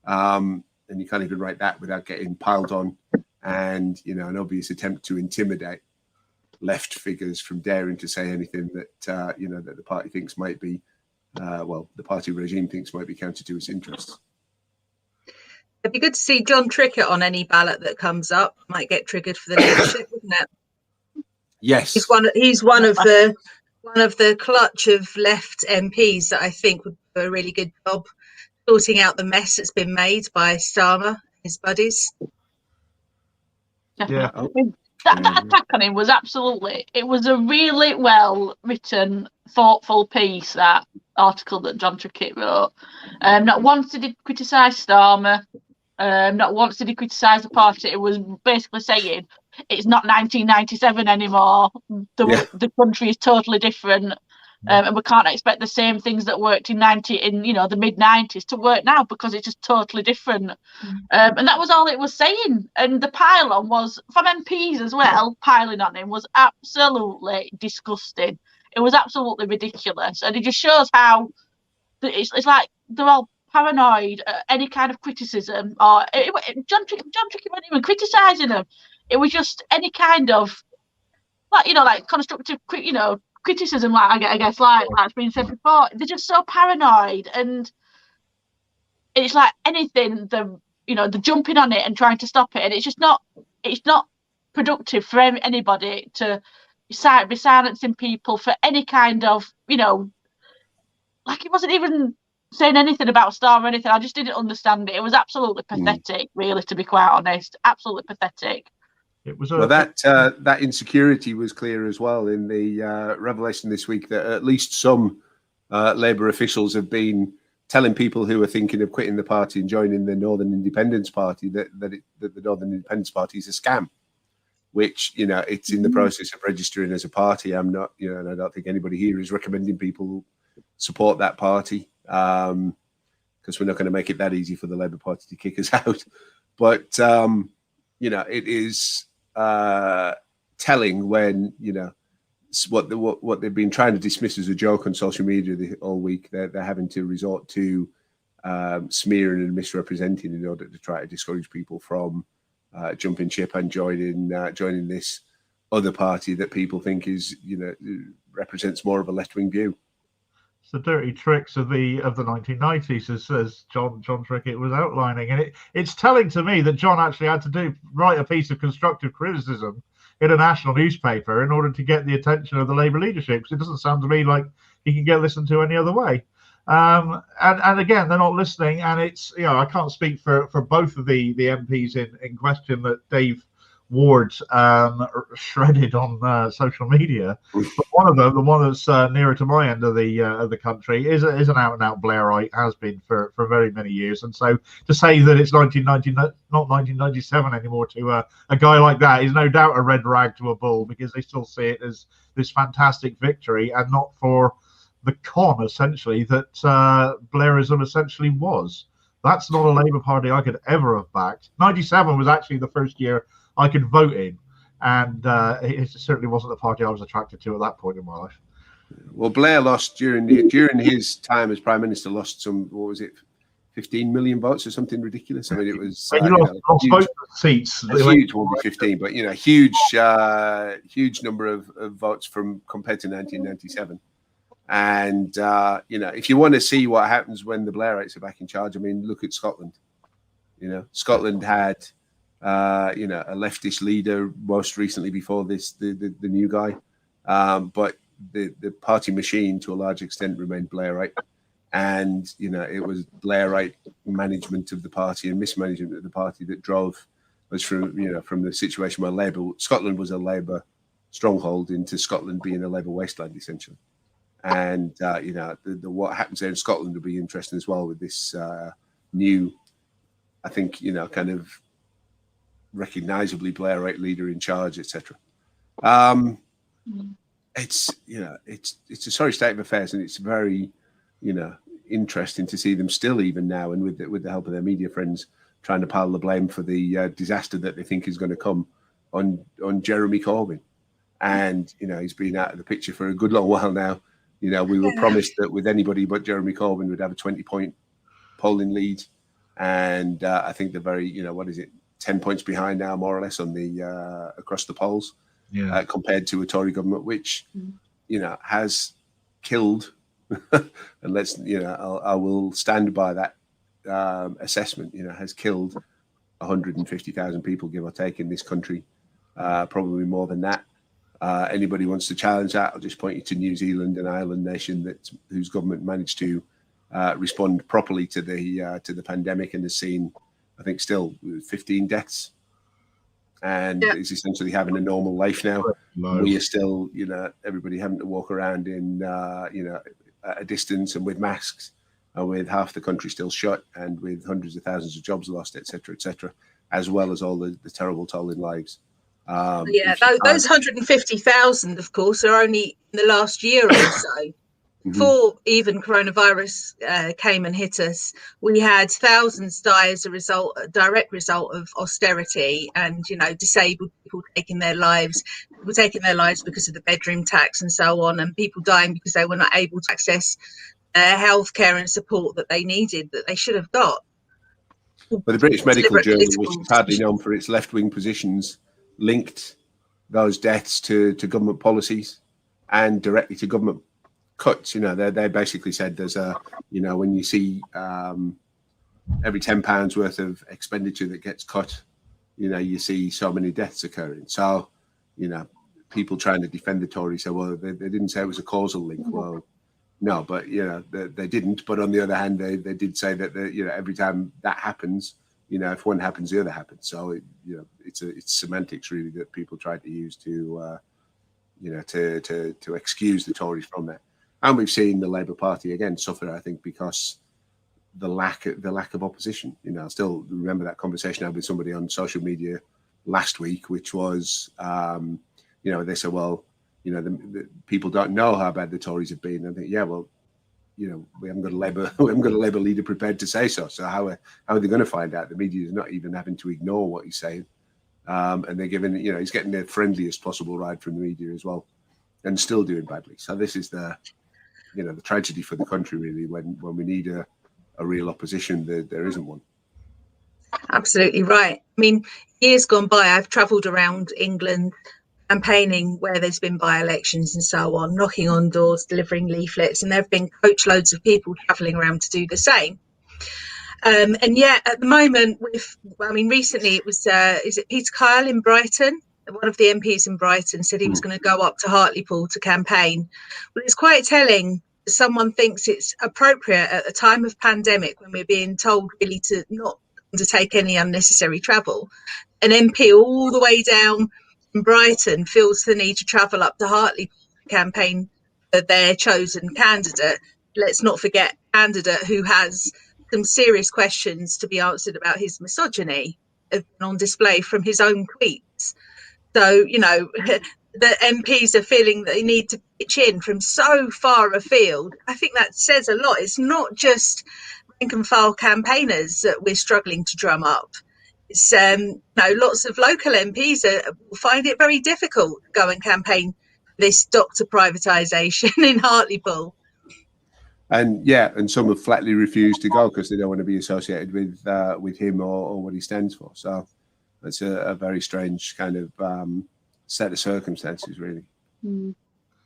and you can't even write that without getting piled on, and an obvious attempt to intimidate left figures from daring to say anything that that the party thinks might be, the party regime thinks might be counter to its interests. It'd be good to see John Trickett on any ballot that comes up. Might get triggered for the leadership, wouldn't it? Yes, he's one of the clutch of left MPs that I think would do a really good job sorting out the mess that's been made by Starmer, his buddies. Definitely. Yeah. That attack on him was it was a really well written, thoughtful piece, that article that John Trickett wrote. Not once did he criticise Starmer. Not once did he criticise the party. It was basically saying it's not 1997 anymore. The country is totally different. And we can't expect the same things that worked in the mid 90s to work now, because it's just totally different. And that was all it was saying. And the pile-on was from MPs as well. Piling on him was absolutely disgusting. It was absolutely ridiculous, and it just shows how it's like they're all paranoid at any kind of criticism. Or John Trickett wasn't even criticising them. It was just any kind of like constructive criticism, like I guess, like it's been said before. They're just so paranoid, and it's like anything they're jumping on it and trying to stop it, and it's not productive for anybody to be silencing people for any kind of like he wasn't even saying anything about Star or anything. I just didn't understand it. It was absolutely pathetic, really, to be quite honest. Absolutely pathetic. It was that insecurity was clear as well in the revelation this week that at least some Labour officials have been telling people who are thinking of quitting the party and joining the Northern Independence Party that the Northern Independence Party is a scam, which it's in the process of registering as a party. I'm not, and I don't think anybody here is recommending people support that party, because we're not going to make it that easy for the Labour Party to kick us out. But it is telling when what they've been trying to dismiss as a joke on social media all week. They're having to resort to smearing and misrepresenting in order to try to discourage people from jumping ship and joining this other party that people think is represents more of a left-wing view. It's the dirty tricks of the 1990s, as John Trickett was outlining, and it's telling to me that John actually had to write a piece of constructive criticism in a national newspaper in order to get the attention of the Labour leadership, because it doesn't sound to me like he can get listened to any other way. And again, they're not listening, and it's I can't speak for both of the MPs in question that Dave Ward shredded on social media, but one of them, the one that's nearer to my end of the country, is an out and out Blairite, has been for very many years. And so to say that it's 1990, not 1997 anymore, to a guy like that is no doubt a red rag to a bull, because they still see it as this fantastic victory and not for the con essentially that Blairism essentially was. That's not a Labour Party I could ever have backed. 97 was actually the first year I could vote in, and it certainly wasn't the party I was attracted to at that point in my life. Well, Blair lost during his time as Prime Minister, lost some, what was it, 15 million votes or something ridiculous. I mean, it was lost both seats. Huge, won't be 15, but huge number of votes compared to 1997. And if you want to see what happens when the Blairites are back in charge, I mean, look at Scotland. Scotland had a leftist leader most recently before this, the new guy, but the party machine to a large extent remained Blairite. And, it was Blairite management of the party and mismanagement of the party that drove us from the situation where Scotland was a Labour stronghold into Scotland being a Labour wasteland, essentially. And, what happens there in Scotland will be interesting as well with this new, I think, kind of recognisably Blairite leader in charge, etc. It's a sorry state of affairs, and it's very, interesting to see them still, even now, and with the help of their media friends, trying to pile the blame for the disaster that they think is going to come on Jeremy Corbyn. And he's been out of the picture for a good long while now. We were promised that with anybody but Jeremy Corbyn would have a 20-point polling lead, and I think they're very, 10 points behind now, more or less, on the across the polls, compared to a Tory government which, has killed. And I will stand by that assessment. Has killed 150,000 people, give or take, in this country, probably more than that. Anybody wants to challenge that, I'll just point you to New Zealand, an island nation whose government managed to respond properly to the pandemic and has seen, I think, still 15 deaths, and is essentially having a normal life now. We are still, everybody having to walk around in, at a distance and with masks, and with half the country still shut, and with hundreds of thousands of jobs lost, etc., as well as all the terrible toll in lives. Those 150,000, of course, are only in the last year or so. Before even coronavirus came and hit us, we had thousands die as a direct result of austerity, and disabled people taking their lives because of the bedroom tax and so on, and people dying because they were not able to access healthcare and support that they needed, that they should have got. But the British Medical Journal, which is hardly known for its left-wing positions, linked those deaths to government policies and directly to government cuts. They basically said there's when you see every £10 worth of expenditure that gets cut, you see so many deaths occurring. So, people trying to defend the Tories say, well, they didn't say it was a causal link. Well, no, but they didn't. But on the other hand, they did say that every time that happens, if one happens, the other happens. So it's semantics really that people try to use to excuse the Tories from that. And we've seen the Labour Party again suffer, I think, because the lack of opposition. I still remember that conversation I had with somebody on social media last week, which was, they said, well, the people don't know how bad the Tories have been. And I think, we haven't got a Labour leader prepared to say so. So how are they going to find out? The media is not even having to ignore what he's saying, and they're giving, he's getting the friendliest possible ride from the media as well, and still doing badly. So this is the tragedy for the country, really, when we need a real opposition, there isn't one. Absolutely right. I mean, years gone by, I've travelled around England campaigning where there's been by-elections and so on, knocking on doors, delivering leaflets, and there have been coach loads of people travelling around to do the same. And yet, at the moment, recently it was, is it Peter Kyle in Brighton? One of the MPs in Brighton said he was going to go up to Hartlepool to campaign. Well, it's quite telling. Someone thinks it's appropriate at a time of pandemic when we're being told really to not undertake any unnecessary travel. An MP all the way down in Brighton feels the need to travel up to Hartlepool to campaign for their chosen candidate. Let's not forget a candidate who has some serious questions to be answered about his misogyny on display from his own tweets. So, the MPs are feeling that they need to pitch in from so far afield. I think that says a lot. It's not just rank and file campaigners that we're struggling to drum up. It's lots of local MPs will find it very difficult to go and campaign this doctor privatisation in Hartlepool. And some have flatly refused to go because they don't want to be associated with him or what he stands for. So it's a very strange kind of set of circumstances, really.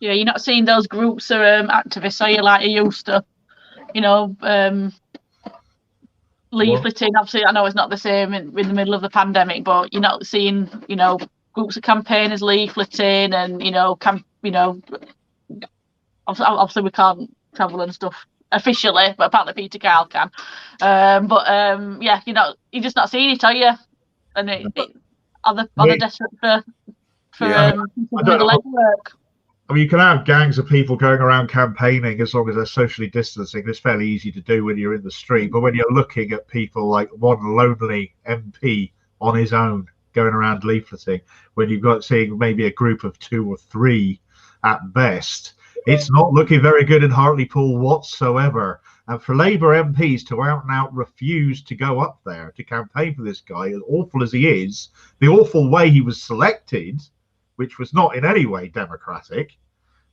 Yeah, you're not seeing those groups of activists, are you, like you used to? Leafleting. Obviously, I know it's not the same in the middle of the pandemic, but you're not seeing, groups of campaigners leafleting and, obviously we can't travel and stuff officially, but apparently Peter Kyle can. Yeah, you're just not seeing it, are you? And are they desperate for legwork? I mean, you can have gangs of people going around campaigning as long as they're socially distancing. It's fairly easy to do when you're in the street. But when you're looking at people like one lonely MP on his own going around leafleting, when you've got seeing maybe a group of 2 or 3 at best, it's not looking very good in Hartlepool whatsoever. And for Labour MPs to out and out refuse to go up there to campaign for this guy, as awful as he is, the awful way he was selected, which was not in any way democratic.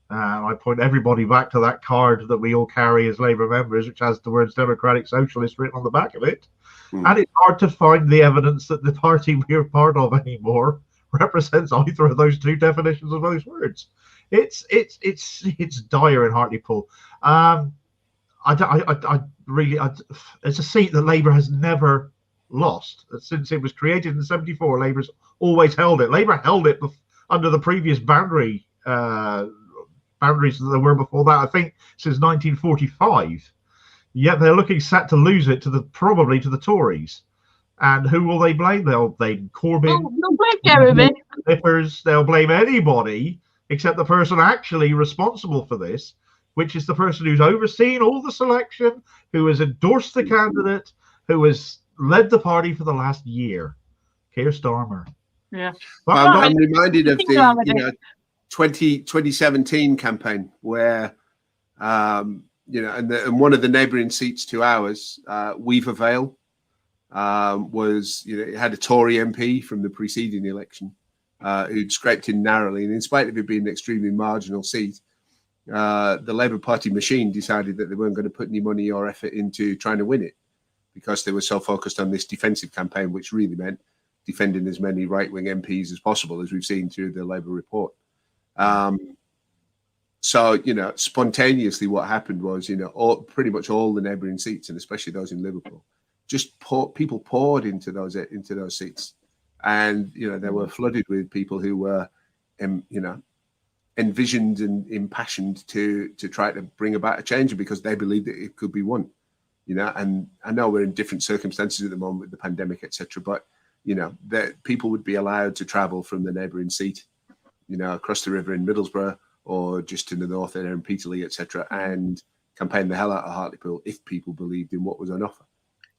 I point everybody back to that card that we all carry as Labour members, which has the words Democratic Socialist written on the back of it. And it's hard to find the evidence that the party we're part of anymore represents either of those 2 definitions of those words. It's dire in Hartlepool. It's a seat that Labour has never lost since it was created in '74. Labour's always held it. Labour held it under the previous boundaries that there were before that, I think, since 1945. Yet they're looking set to lose it probably to the Tories. And who will they blame? They'll blame Corbyn. They'll blame Jeremy. They'll blame anybody except the person actually responsible for this, which is the person who's overseen all the selection, who has endorsed the candidate, who has led the party for the last year, Keir Starmer. Yeah. I'm reminded of the 2017 campaign where and one of the neighbouring seats to ours, Weaver Vale, was it had a Tory MP from the preceding election who'd scraped in narrowly, and in spite of it being an extremely marginal seat, the Labour Party machine decided that they weren't going to put any money or effort into trying to win it because they were so focused on this defensive campaign, which really meant defending as many right-wing MPs as possible, as we've seen through the Labour report. So, spontaneously what happened was, pretty much all the neighbouring seats, and especially those in Liverpool, people poured into those seats. And, they were flooded with people who were, envisioned and impassioned to try to bring about a change because they believed that it could be won. And I know we're in different circumstances at the moment with the pandemic, etc. But, that people would be allowed to travel from the neighbouring seat, across the river in Middlesbrough or just in the north there in Peterlee, etc., and campaign the hell out of Hartlepool if people believed in what was on offer.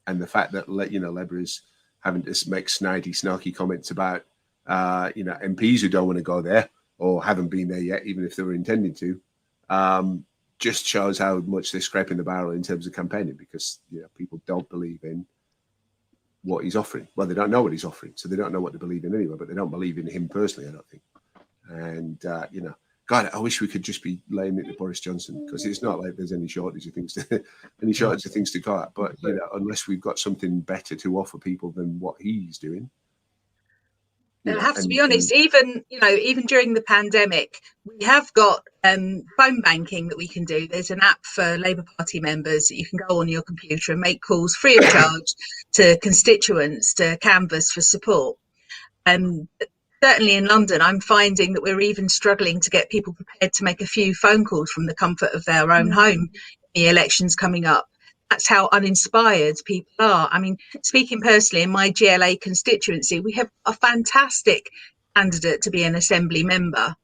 And the fact that, Labour is having to make snarky comments about, MPs who don't want to go there or haven't been there yet, even if they were intending to, just shows how much they're scraping the barrel in terms of campaigning because, people don't believe in what he's offering. Well, they don't know what he's offering, so they don't know what to believe in anyway, but they don't believe in him personally, I don't think. And, God, I wish we could just be laying it to Boris Johnson because it's not like there's any shortage of things to go at. But unless we've got something better to offer people than what he's doing. I have to be honest. Even during the pandemic, we have got phone banking that we can do. There's an app for Labour Party members that you can go on your computer and make calls free of charge to constituents to canvass for support. Certainly in London, I'm finding that we're even struggling to get people prepared to make a few phone calls from the comfort of their own home in the elections coming up. That's how uninspired people are. I mean, speaking personally, in my GLA constituency, we have a fantastic candidate to be an assembly member.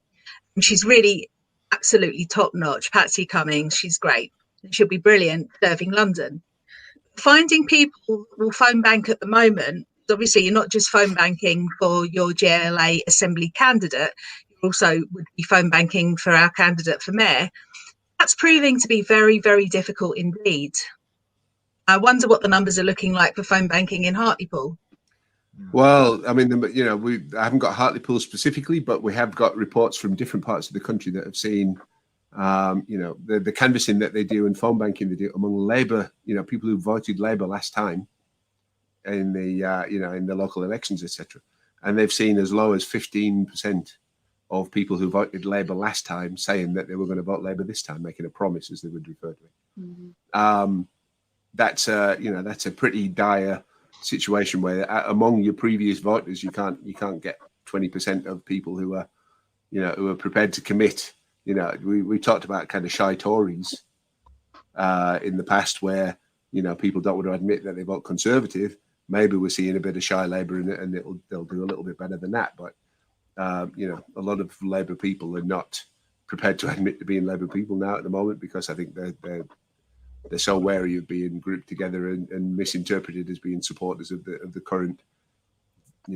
And she's really absolutely top-notch. Patsy Cummings, she's great. She'll be brilliant serving London. Finding people who will phone bank at the moment, obviously you're not just phone banking for your GLA assembly candidate, you also would be phone banking for our candidate for mayor. That's proving to be very, very difficult indeed. I wonder what the numbers are looking like for phone banking in Hartlepool. Well, I mean, I haven't got Hartlepool specifically, but we have got reports from different parts of the country that have seen, the canvassing that they do and phone banking they do among Labour, people who voted Labour last time in the, in the local elections, etc. And they've seen as low as 15% of people who voted Labour last time saying that they were going to vote Labour this time, making a promise, as they would refer to it. That's a pretty dire situation where among your previous voters you can't get 20% of people who are prepared to commit. We talked about kind of shy Tories in the past where people don't want to admit that they vote Conservative. Maybe we're seeing a bit of shy Labour in it, and they'll do a little bit better than that. But a lot of Labour people are not prepared to admit to being Labour people now at the moment, because I think they're so wary of being grouped together and misinterpreted as being supporters of the current.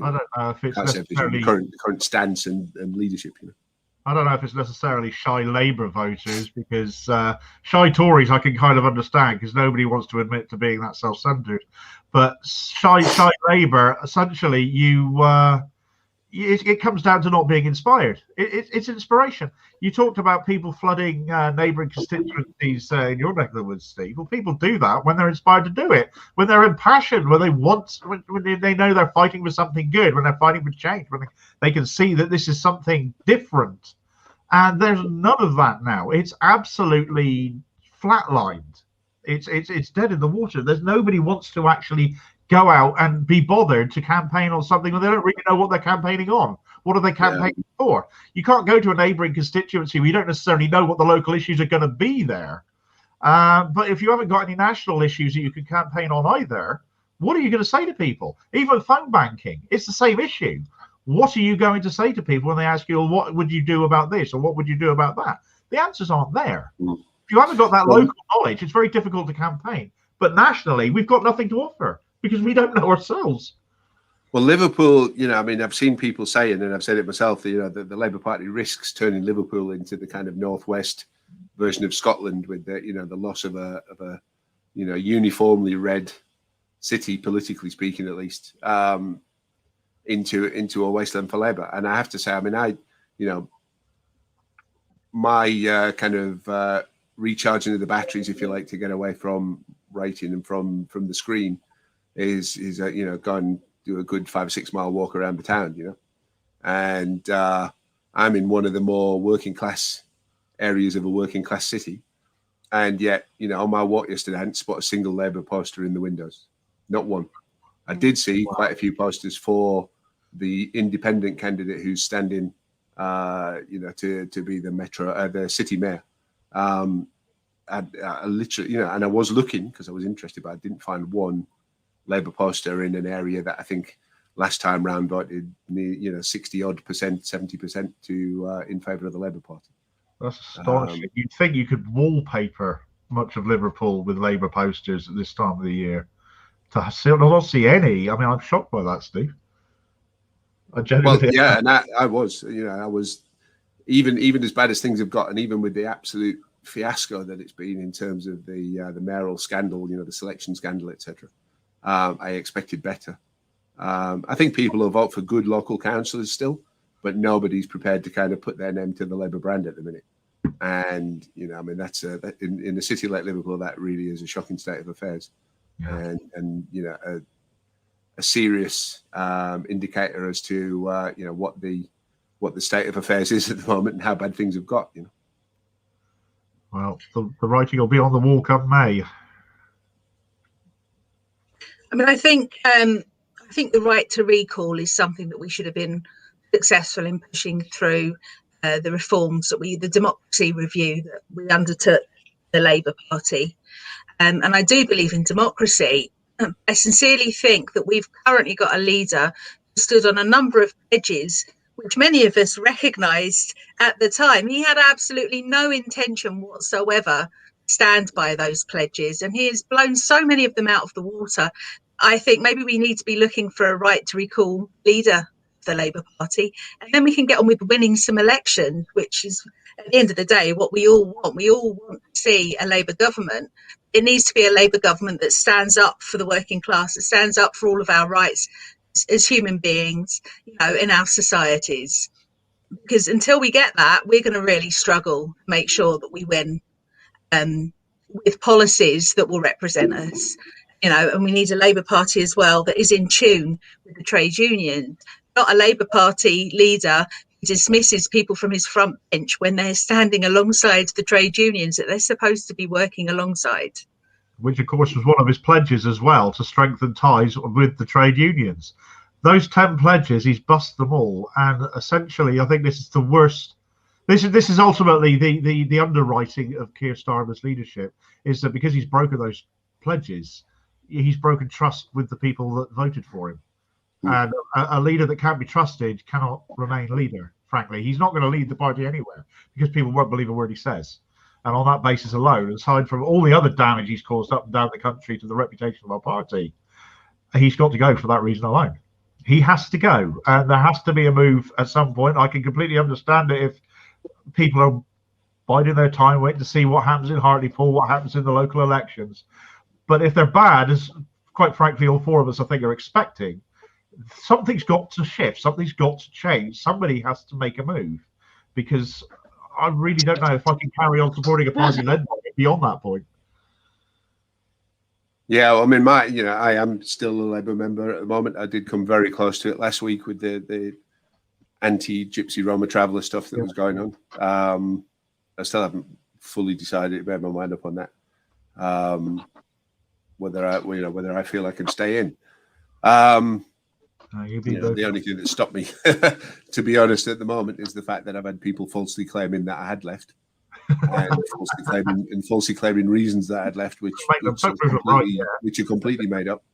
I don't know if it's necessarily the current stance and leadership. I don't know if it's necessarily shy Labour voters, because shy Tories I can kind of understand, because nobody wants to admit to being that self-centred. But shy Labour, essentially, it comes down to not being inspired. It's inspiration. You talked about people flooding neighbouring constituencies in your neck of the woods, Steve. Well, people do that when they're inspired to do it, when they're impassioned, when they know they're fighting for something good, when they're fighting for change, when they can see that this is something different. And there's none of that now. It's absolutely flatlined. It's dead in the water. There's nobody wants to actually go out and be bothered to campaign on something when they don't really know what they're campaigning on. What are they campaigning for? You can't go to a neighbouring constituency where you don't necessarily know what the local issues are going to be there. But if you haven't got any national issues that you can campaign on either, what are you going to say to people? Even phone banking, it's the same issue. What are you going to say to people when they ask you, well, what would you do about this, or what would you do about that? The answers aren't there. If you haven't got that local knowledge, it's very difficult to campaign. But nationally, we've got nothing to offer, because we don't know ourselves. Well, Liverpool, I've seen people saying, and I've said it myself, that the Labour Party risks turning Liverpool into the kind of northwest version of Scotland, with the loss of a uniformly red city, politically speaking, at least, into a wasteland for Labour. And I have to say, my kind of recharging of the batteries, if you like, to get away from writing and from the screen is go and do a good 5 or 6 mile walk around the town, and I'm in one of the more working class areas of a working class city, and yet on my walk yesterday I hadn't spotted a single Labour poster in the windows, not one. I did see quite a few posters for the independent candidate who's standing to be the city mayor. I literally, and I was looking because I was interested, but I didn't find one Labour poster in an area that I think last time round voted 60 odd percent, 70% to in favour of the Labour Party. That's astonishing. You'd think you could wallpaper much of Liverpool with Labour posters at this time of the year. I don't see any. I mean, I'm shocked by that, Steve. And I was even as bad as things have gotten, even with the absolute fiasco that it's been in terms of the mayoral scandal, the selection scandal, etc. I expected better. I think people will vote for good local councillors still, but nobody's prepared to kind of put their name to the Labour brand at the minute. And that's in a city like Liverpool, that really is a shocking state of affairs, and a serious indicator as to what the state of affairs is at the moment and how bad things have got. Well, the writing will be on the wall come May. I think the right to recall is something that we should have been successful in pushing through the reforms the democracy review that we undertook, the Labour Party. And I do believe in democracy. I sincerely think that we've currently got a leader who stood on a number of pledges, which many of us recognised at the time. He had absolutely no intention whatsoever to stand by those pledges, and he has blown so many of them out of the water. I think maybe we need to be looking for a right to recall leader of the Labour Party, and then we can get on with winning some elections, which is, at the end of the day, what we all want. We all want to see a Labour government. It needs to be a Labour government that stands up for the working class, that stands up for all of our rights, as human beings, in our societies. Because until we get that, we're going to really struggle to make sure that we win with policies that will represent us. And we need a Labour Party as well that is in tune with the trade union, not a Labour Party leader who dismisses people from his front bench when they're standing alongside the trade unions that they're supposed to be working alongside. Which, of course, was one of his pledges as well, to strengthen ties with the trade unions. Those 10 pledges, he's busted them all. And essentially, I think this is the worst. This is ultimately the underwriting of Keir Starmer's leadership, is that because he's broken those pledges, he's broken trust with the people that voted for him. And a leader that can't be trusted cannot remain leader, frankly. He's not going to lead the party anywhere because people won't believe a word he says. And on that basis alone, aside from all the other damage he's caused up and down the country to the reputation of our party, he's got to go for that reason alone. He has to go. And there has to be a move at some point. I can completely understand it if people are biding their time, waiting to see what happens in Hartlepool, what happens in the local elections. But if they're bad, as quite frankly all four of us I think are expecting, something's got to shift, something's got to change. Somebody has to make a move, because I really don't know if I can carry on supporting a party led by it beyond that point. Yeah, I mean, I am still a Labour member at the moment. I did come very close to it last week with the anti-Gypsy Roma traveller stuff that was going on. I still haven't fully decided, made my mind up on that. Whether I feel I can stay in. The only thing that stopped me, to be honest, at the moment, is the fact that I've had people falsely claiming that I had left, and falsely claiming reasons that I had left, which are completely made up.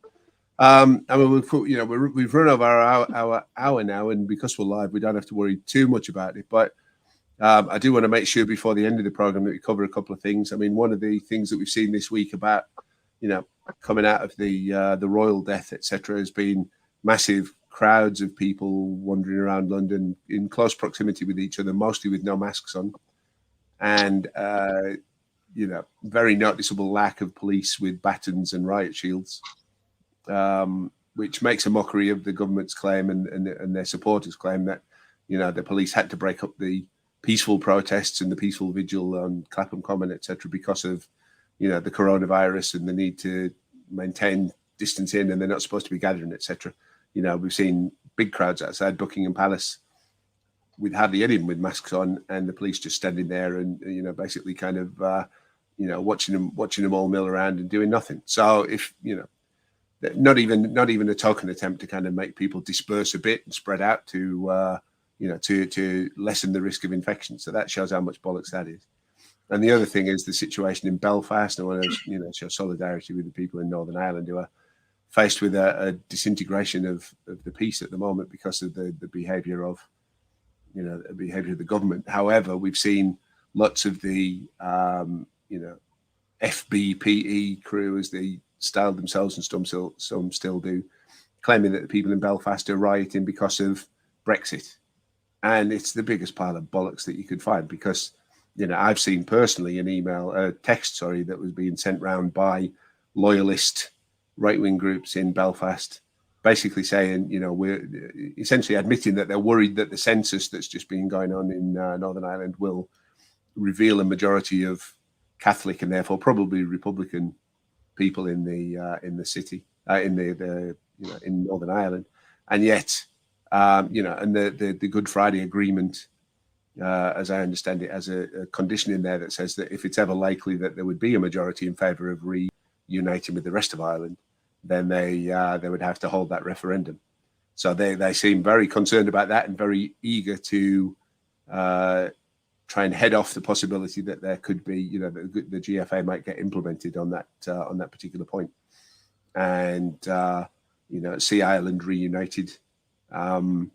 I mean, we've run over our hour now, and because we're live, we don't have to worry too much about it. But I do want to make sure before the end of the program that we cover a couple of things. I mean, one of the things that we've seen this week about, coming out of the royal death, etc., has been massive crowds of people wandering around London in close proximity with each other, mostly with no masks on, and very noticeable lack of police with batons and riot shields, which makes a mockery of the government's claim and their supporters' claim that the police had to break up the peaceful protests and the peaceful vigil on Clapham Common, etc., because of the coronavirus and the need to maintain distancing, and they're not supposed to be gathering, etc. We've seen big crowds outside Buckingham Palace with hardly anyone with masks on, and the police just standing there and basically kind of watching them all mill around and doing nothing. So if not even a token attempt to kind of make people disperse a bit and spread out to lessen the risk of infection. So that shows how much bollocks that is. And the other thing is the situation in Belfast. I want to show solidarity with the people in Northern Ireland who are faced with a disintegration of the peace at the moment because of the behaviour of the government. However, we've seen lots of the FBPE crew, as they styled themselves, and some still do, claiming that the people in Belfast are rioting because of Brexit. And it's the biggest pile of bollocks that you could find, because I've seen personally a text that was being sent round by loyalist right-wing groups in Belfast, basically saying, we're essentially admitting that they're worried that the census that's just been going on in Northern Ireland will reveal a majority of Catholic and therefore probably Republican people in the city, in Northern Ireland, and yet, and the Good Friday Agreement, as I understand it, has a condition in there that says that if it's ever likely that there would be a majority in favour of reuniting with the rest of Ireland, then they would have to hold that referendum. So they seem very concerned about that and very eager to try and head off the possibility that there could be, the GFA might get implemented on that particular point, and see Ireland reunited. They're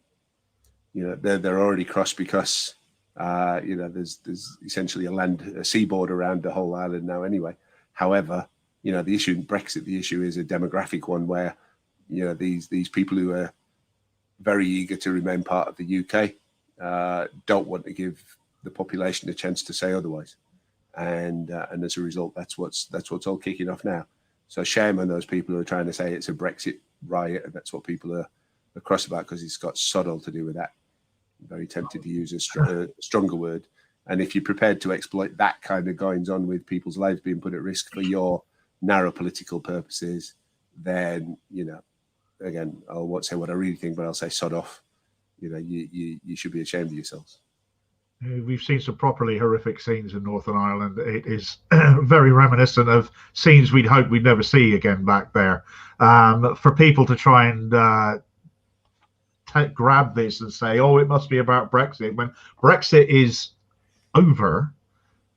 already cross because there's essentially a seaboard around the whole island now anyway. However, the issue in Brexit, the issue is a demographic one where these people who are very eager to remain part of the UK don't want to give the population a chance to say otherwise, and as a result, that's what's all kicking off now. So shame on those people who are trying to say it's a Brexit riot, and that's what people are across about because it's got sod all to do with that. I'm very tempted to use a stronger word. And if you're prepared to exploit that kind of goings on with people's lives being put at risk for your narrow political purposes, then, you know, again, I won't say what I really think, but I'll say sod off. You know, you should be ashamed of yourselves. We've seen some properly horrific scenes in Northern Ireland. It is very reminiscent of scenes we'd hope we'd never see again back there. For people to try and grab this and say, oh, it must be about Brexit, when Brexit is over,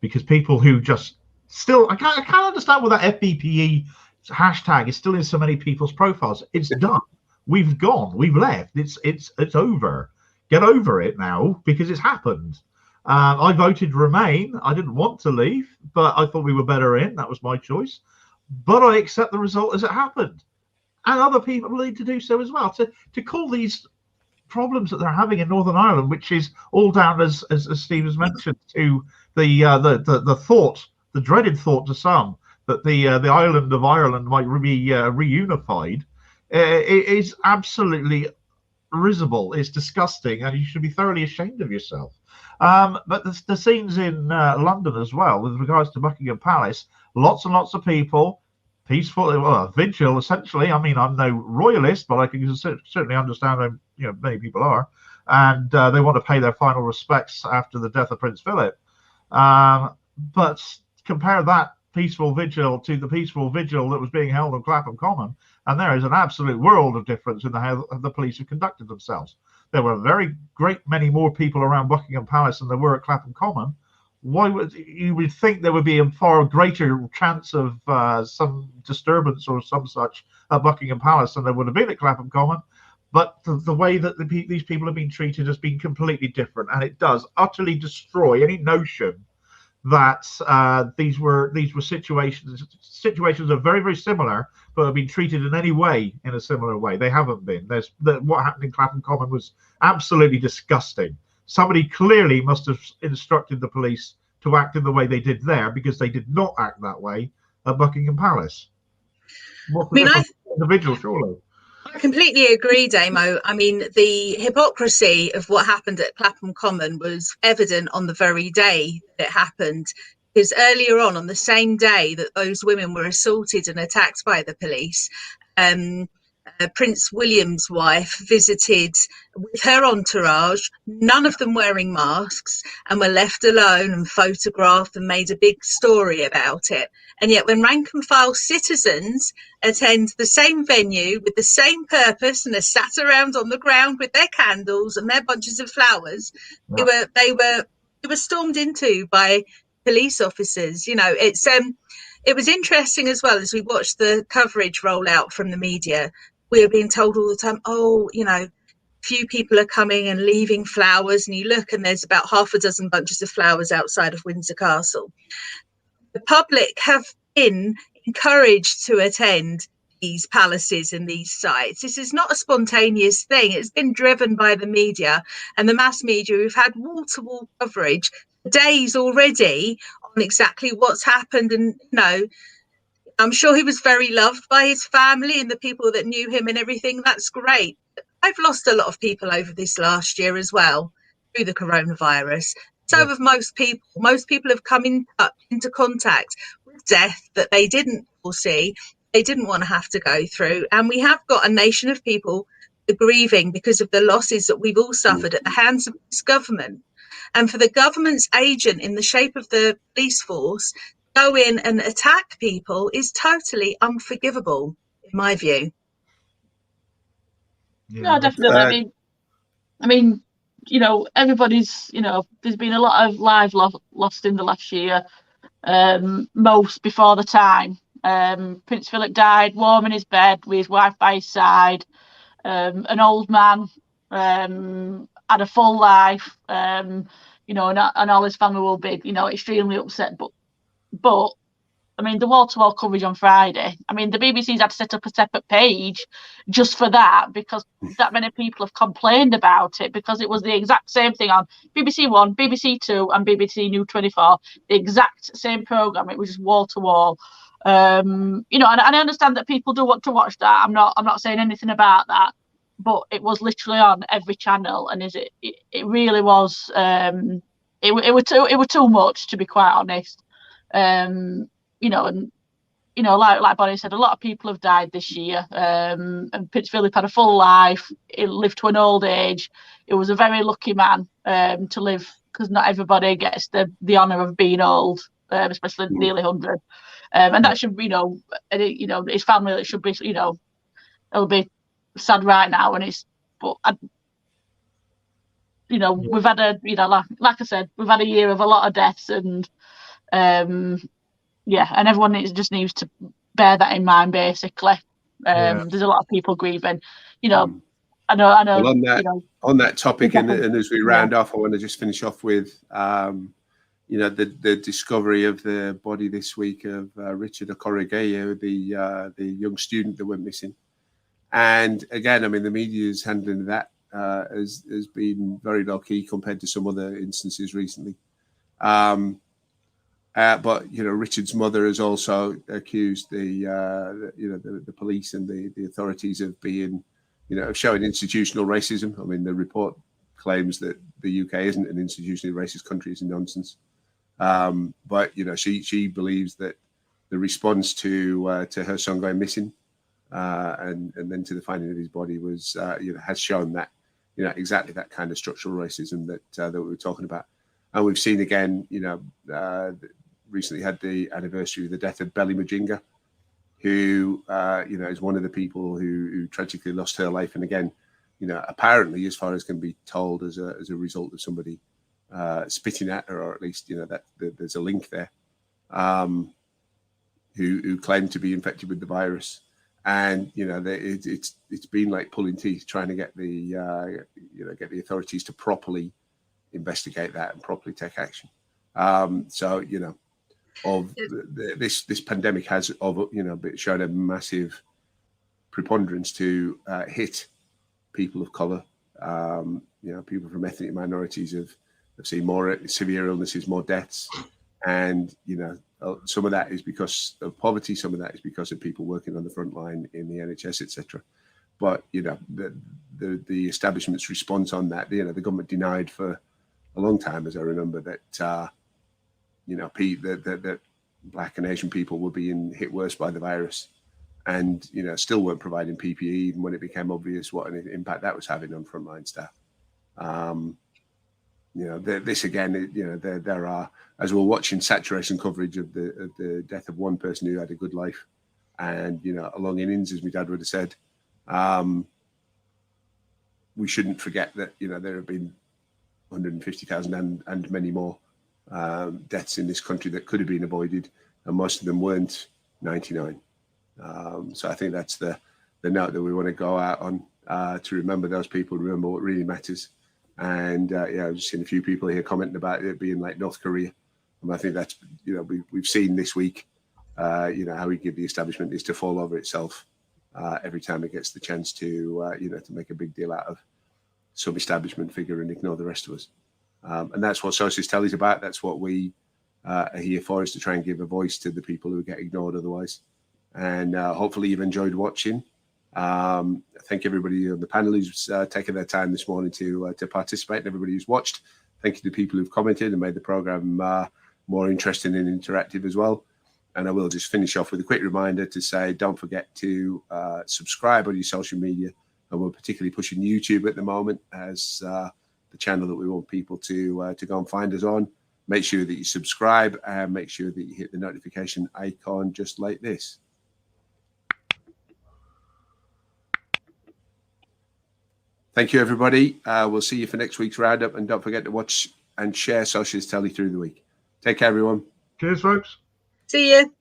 because people who just still, I can't understand why that FBPE hashtag is still in so many people's profiles. It's done. We've gone. We've left. It's over. Get over it now, because it's happened. I voted Remain. I didn't want to leave, but I thought we were better in. That was my choice. But I accept the result as it happened. And other people need to do so as well. To call these problems that they're having in Northern Ireland, which is all down, as Steve has mentioned, to the thought, the dreaded thought to some, that the island of Ireland might be reunified, it is absolutely risible. It's disgusting, and you should be thoroughly ashamed of yourself. But the scenes in London as well, with regards to Buckingham Palace, lots and lots of people, peaceful, vigil essentially. I mean, I'm no royalist, but I can certainly understand that, you know, many people are, and they want to pay their final respects after the death of Prince Philip. But compare that peaceful vigil to the peaceful vigil that was being held on Clapham Common, and there is an absolute world of difference in how the police have conducted themselves. There were a very great many more people around Buckingham Palace than there were at Clapham Common. Why would you would think there would be a far greater chance of some disturbance or some such at Buckingham Palace than there would have been at Clapham Common? But the way that these people have been treated has been completely different, and it does utterly destroy any notion that these were situations are very, very similar, but have been treated in any way in a similar way. They haven't been. What happened in Clapham Common was absolutely disgusting. Somebody clearly must have instructed the police to act in the way they did there, because they did not act that way at Buckingham Palace. Individual, surely. I completely agree, Damo. I mean, the hypocrisy of what happened at Clapham Common was evident on the very day that it happened, because earlier on the same day that those women were assaulted and attacked by the police, Prince William's wife visited with her entourage, none of them wearing masks, and were left alone and photographed and made a big story about it. And yet when rank and file citizens attend the same venue with the same purpose and are sat around on the ground with their candles and their bunches of flowers, they were stormed into by police officers. You know, it was interesting as well, as we watched the coverage roll out from the media. We were being told all the time, oh, you know, few people are coming and leaving flowers, and you look and there's about half a dozen bunches of flowers outside of Windsor Castle. The public have been encouraged to attend these palaces and these sites. This is not a spontaneous thing. It's been driven by the media and the mass media. We've had wall-to-wall coverage for days already on exactly what's happened. And, you know, I'm sure he was very loved by his family and the people that knew him and everything. That's great. I've lost a lot of people over this last year as well through the coronavirus. So have most people. Most people have come into contact with death that they didn't foresee, they didn't want to have to go through. And we have got a nation of people grieving because of the losses that we've all suffered at the hands of this government. And for the government's agent in the shape of the police force go in and attack people is totally unforgivable, in my view. Yeah, definitely. I mean, you know, everybody's, you know, there's been a lot of lives lost in the last year, most before the time. Prince Philip died warm in his bed with his wife by his side. An old man, had a full life, you know, and all his family will be, you know, extremely upset. But I mean, the wall-to-wall coverage on Friday, I mean, the BBC's had to set up a separate page just for that, because that many people have complained about it, because it was the exact same thing on BBC One, BBC Two, and BBC News 24, the exact same programme. It was just wall-to-wall. You know, and I understand that people do want to watch that. I'm not saying anything about that. but it was literally on every channel, and it really was. It were too much, to be quite honest. And like Bonnie said, a lot of people have died this year. And Prince Philip had a full life. He lived to an old age. He was a very lucky man to live, because not everybody gets the honour of being old, especially nearly 100. And that should, his family, that should be, it'll be sad right now. And we've had like I said, we've had a year of a lot of deaths, and and everyone just needs to bear that in mind, basically. There's a lot of people grieving, I know. Well, on that topic, and as we round off, I want to just finish off with the discovery of the body this week of Richard Okorogheye, the young student that went missing. And again, I mean, the media is handling that has been very low key compared to some other instances recently. But Richard's mother has also accused the police and the authorities of being, of showing institutional racism. I mean, the report claims that the UK isn't an institutionally racist country. It's nonsense. But she believes that the response to her son going missing and then to the finding of his body was has shown that exactly that kind of structural racism that we were talking about. And we've seen again, recently had the anniversary of the death of Belly Mujinga, who is one of the people who tragically lost her life. And again, apparently, as far as can be told, as a result of somebody spitting at her, or at least that there's a link there, who claimed to be infected with the virus. And it's been like pulling teeth trying to get the authorities to properly investigate that and properly take action. This pandemic has shown a massive preponderance to hit people of color. People from ethnic minorities have seen more severe illnesses, more deaths, and some of that is because of poverty, some of that is because of people working on the front line in the NHS, etc. But the establishment's response on that, the government denied for a long time, as I remember, that that Black and Asian people were being hit worse by the virus, and still weren't providing PPE even when it became obvious what an impact that was having on frontline staff. This again, there are, as we're watching saturation coverage of the death of one person who had a good life, and along innings, as my dad would have said, we shouldn't forget that there have been 150,000 and many more deaths in this country that could have been avoided, and most of them weren't 99. So I think that's the note that we want to go out on, to remember those people, remember what really matters. And I've just seen a few people here commenting about it being like North Korea, and I think that's we've seen this week how we give the establishment is to fall over itself every time it gets the chance to to make a big deal out of some establishment figure and ignore the rest of us. And that's what Socialist Telly is about. That's what we are here for, is to try and give a voice to the people who get ignored otherwise. And hopefully you've enjoyed watching. Thank everybody on the panel who's taken their time this morning to participate, and everybody who's watched. Thank you to people who've commented and made the programme more interesting and interactive as well. And I will just finish off with a quick reminder to say, don't forget to subscribe on your social media. And we're particularly pushing YouTube at the moment as the channel that we want people to go and find us on. Make sure that you subscribe and make sure that you hit the notification icon just like this. Thank you, everybody. We'll see you for next week's roundup, and don't forget to watch and share Socialist Telly through the week. Take care, everyone. Cheers, folks. See you.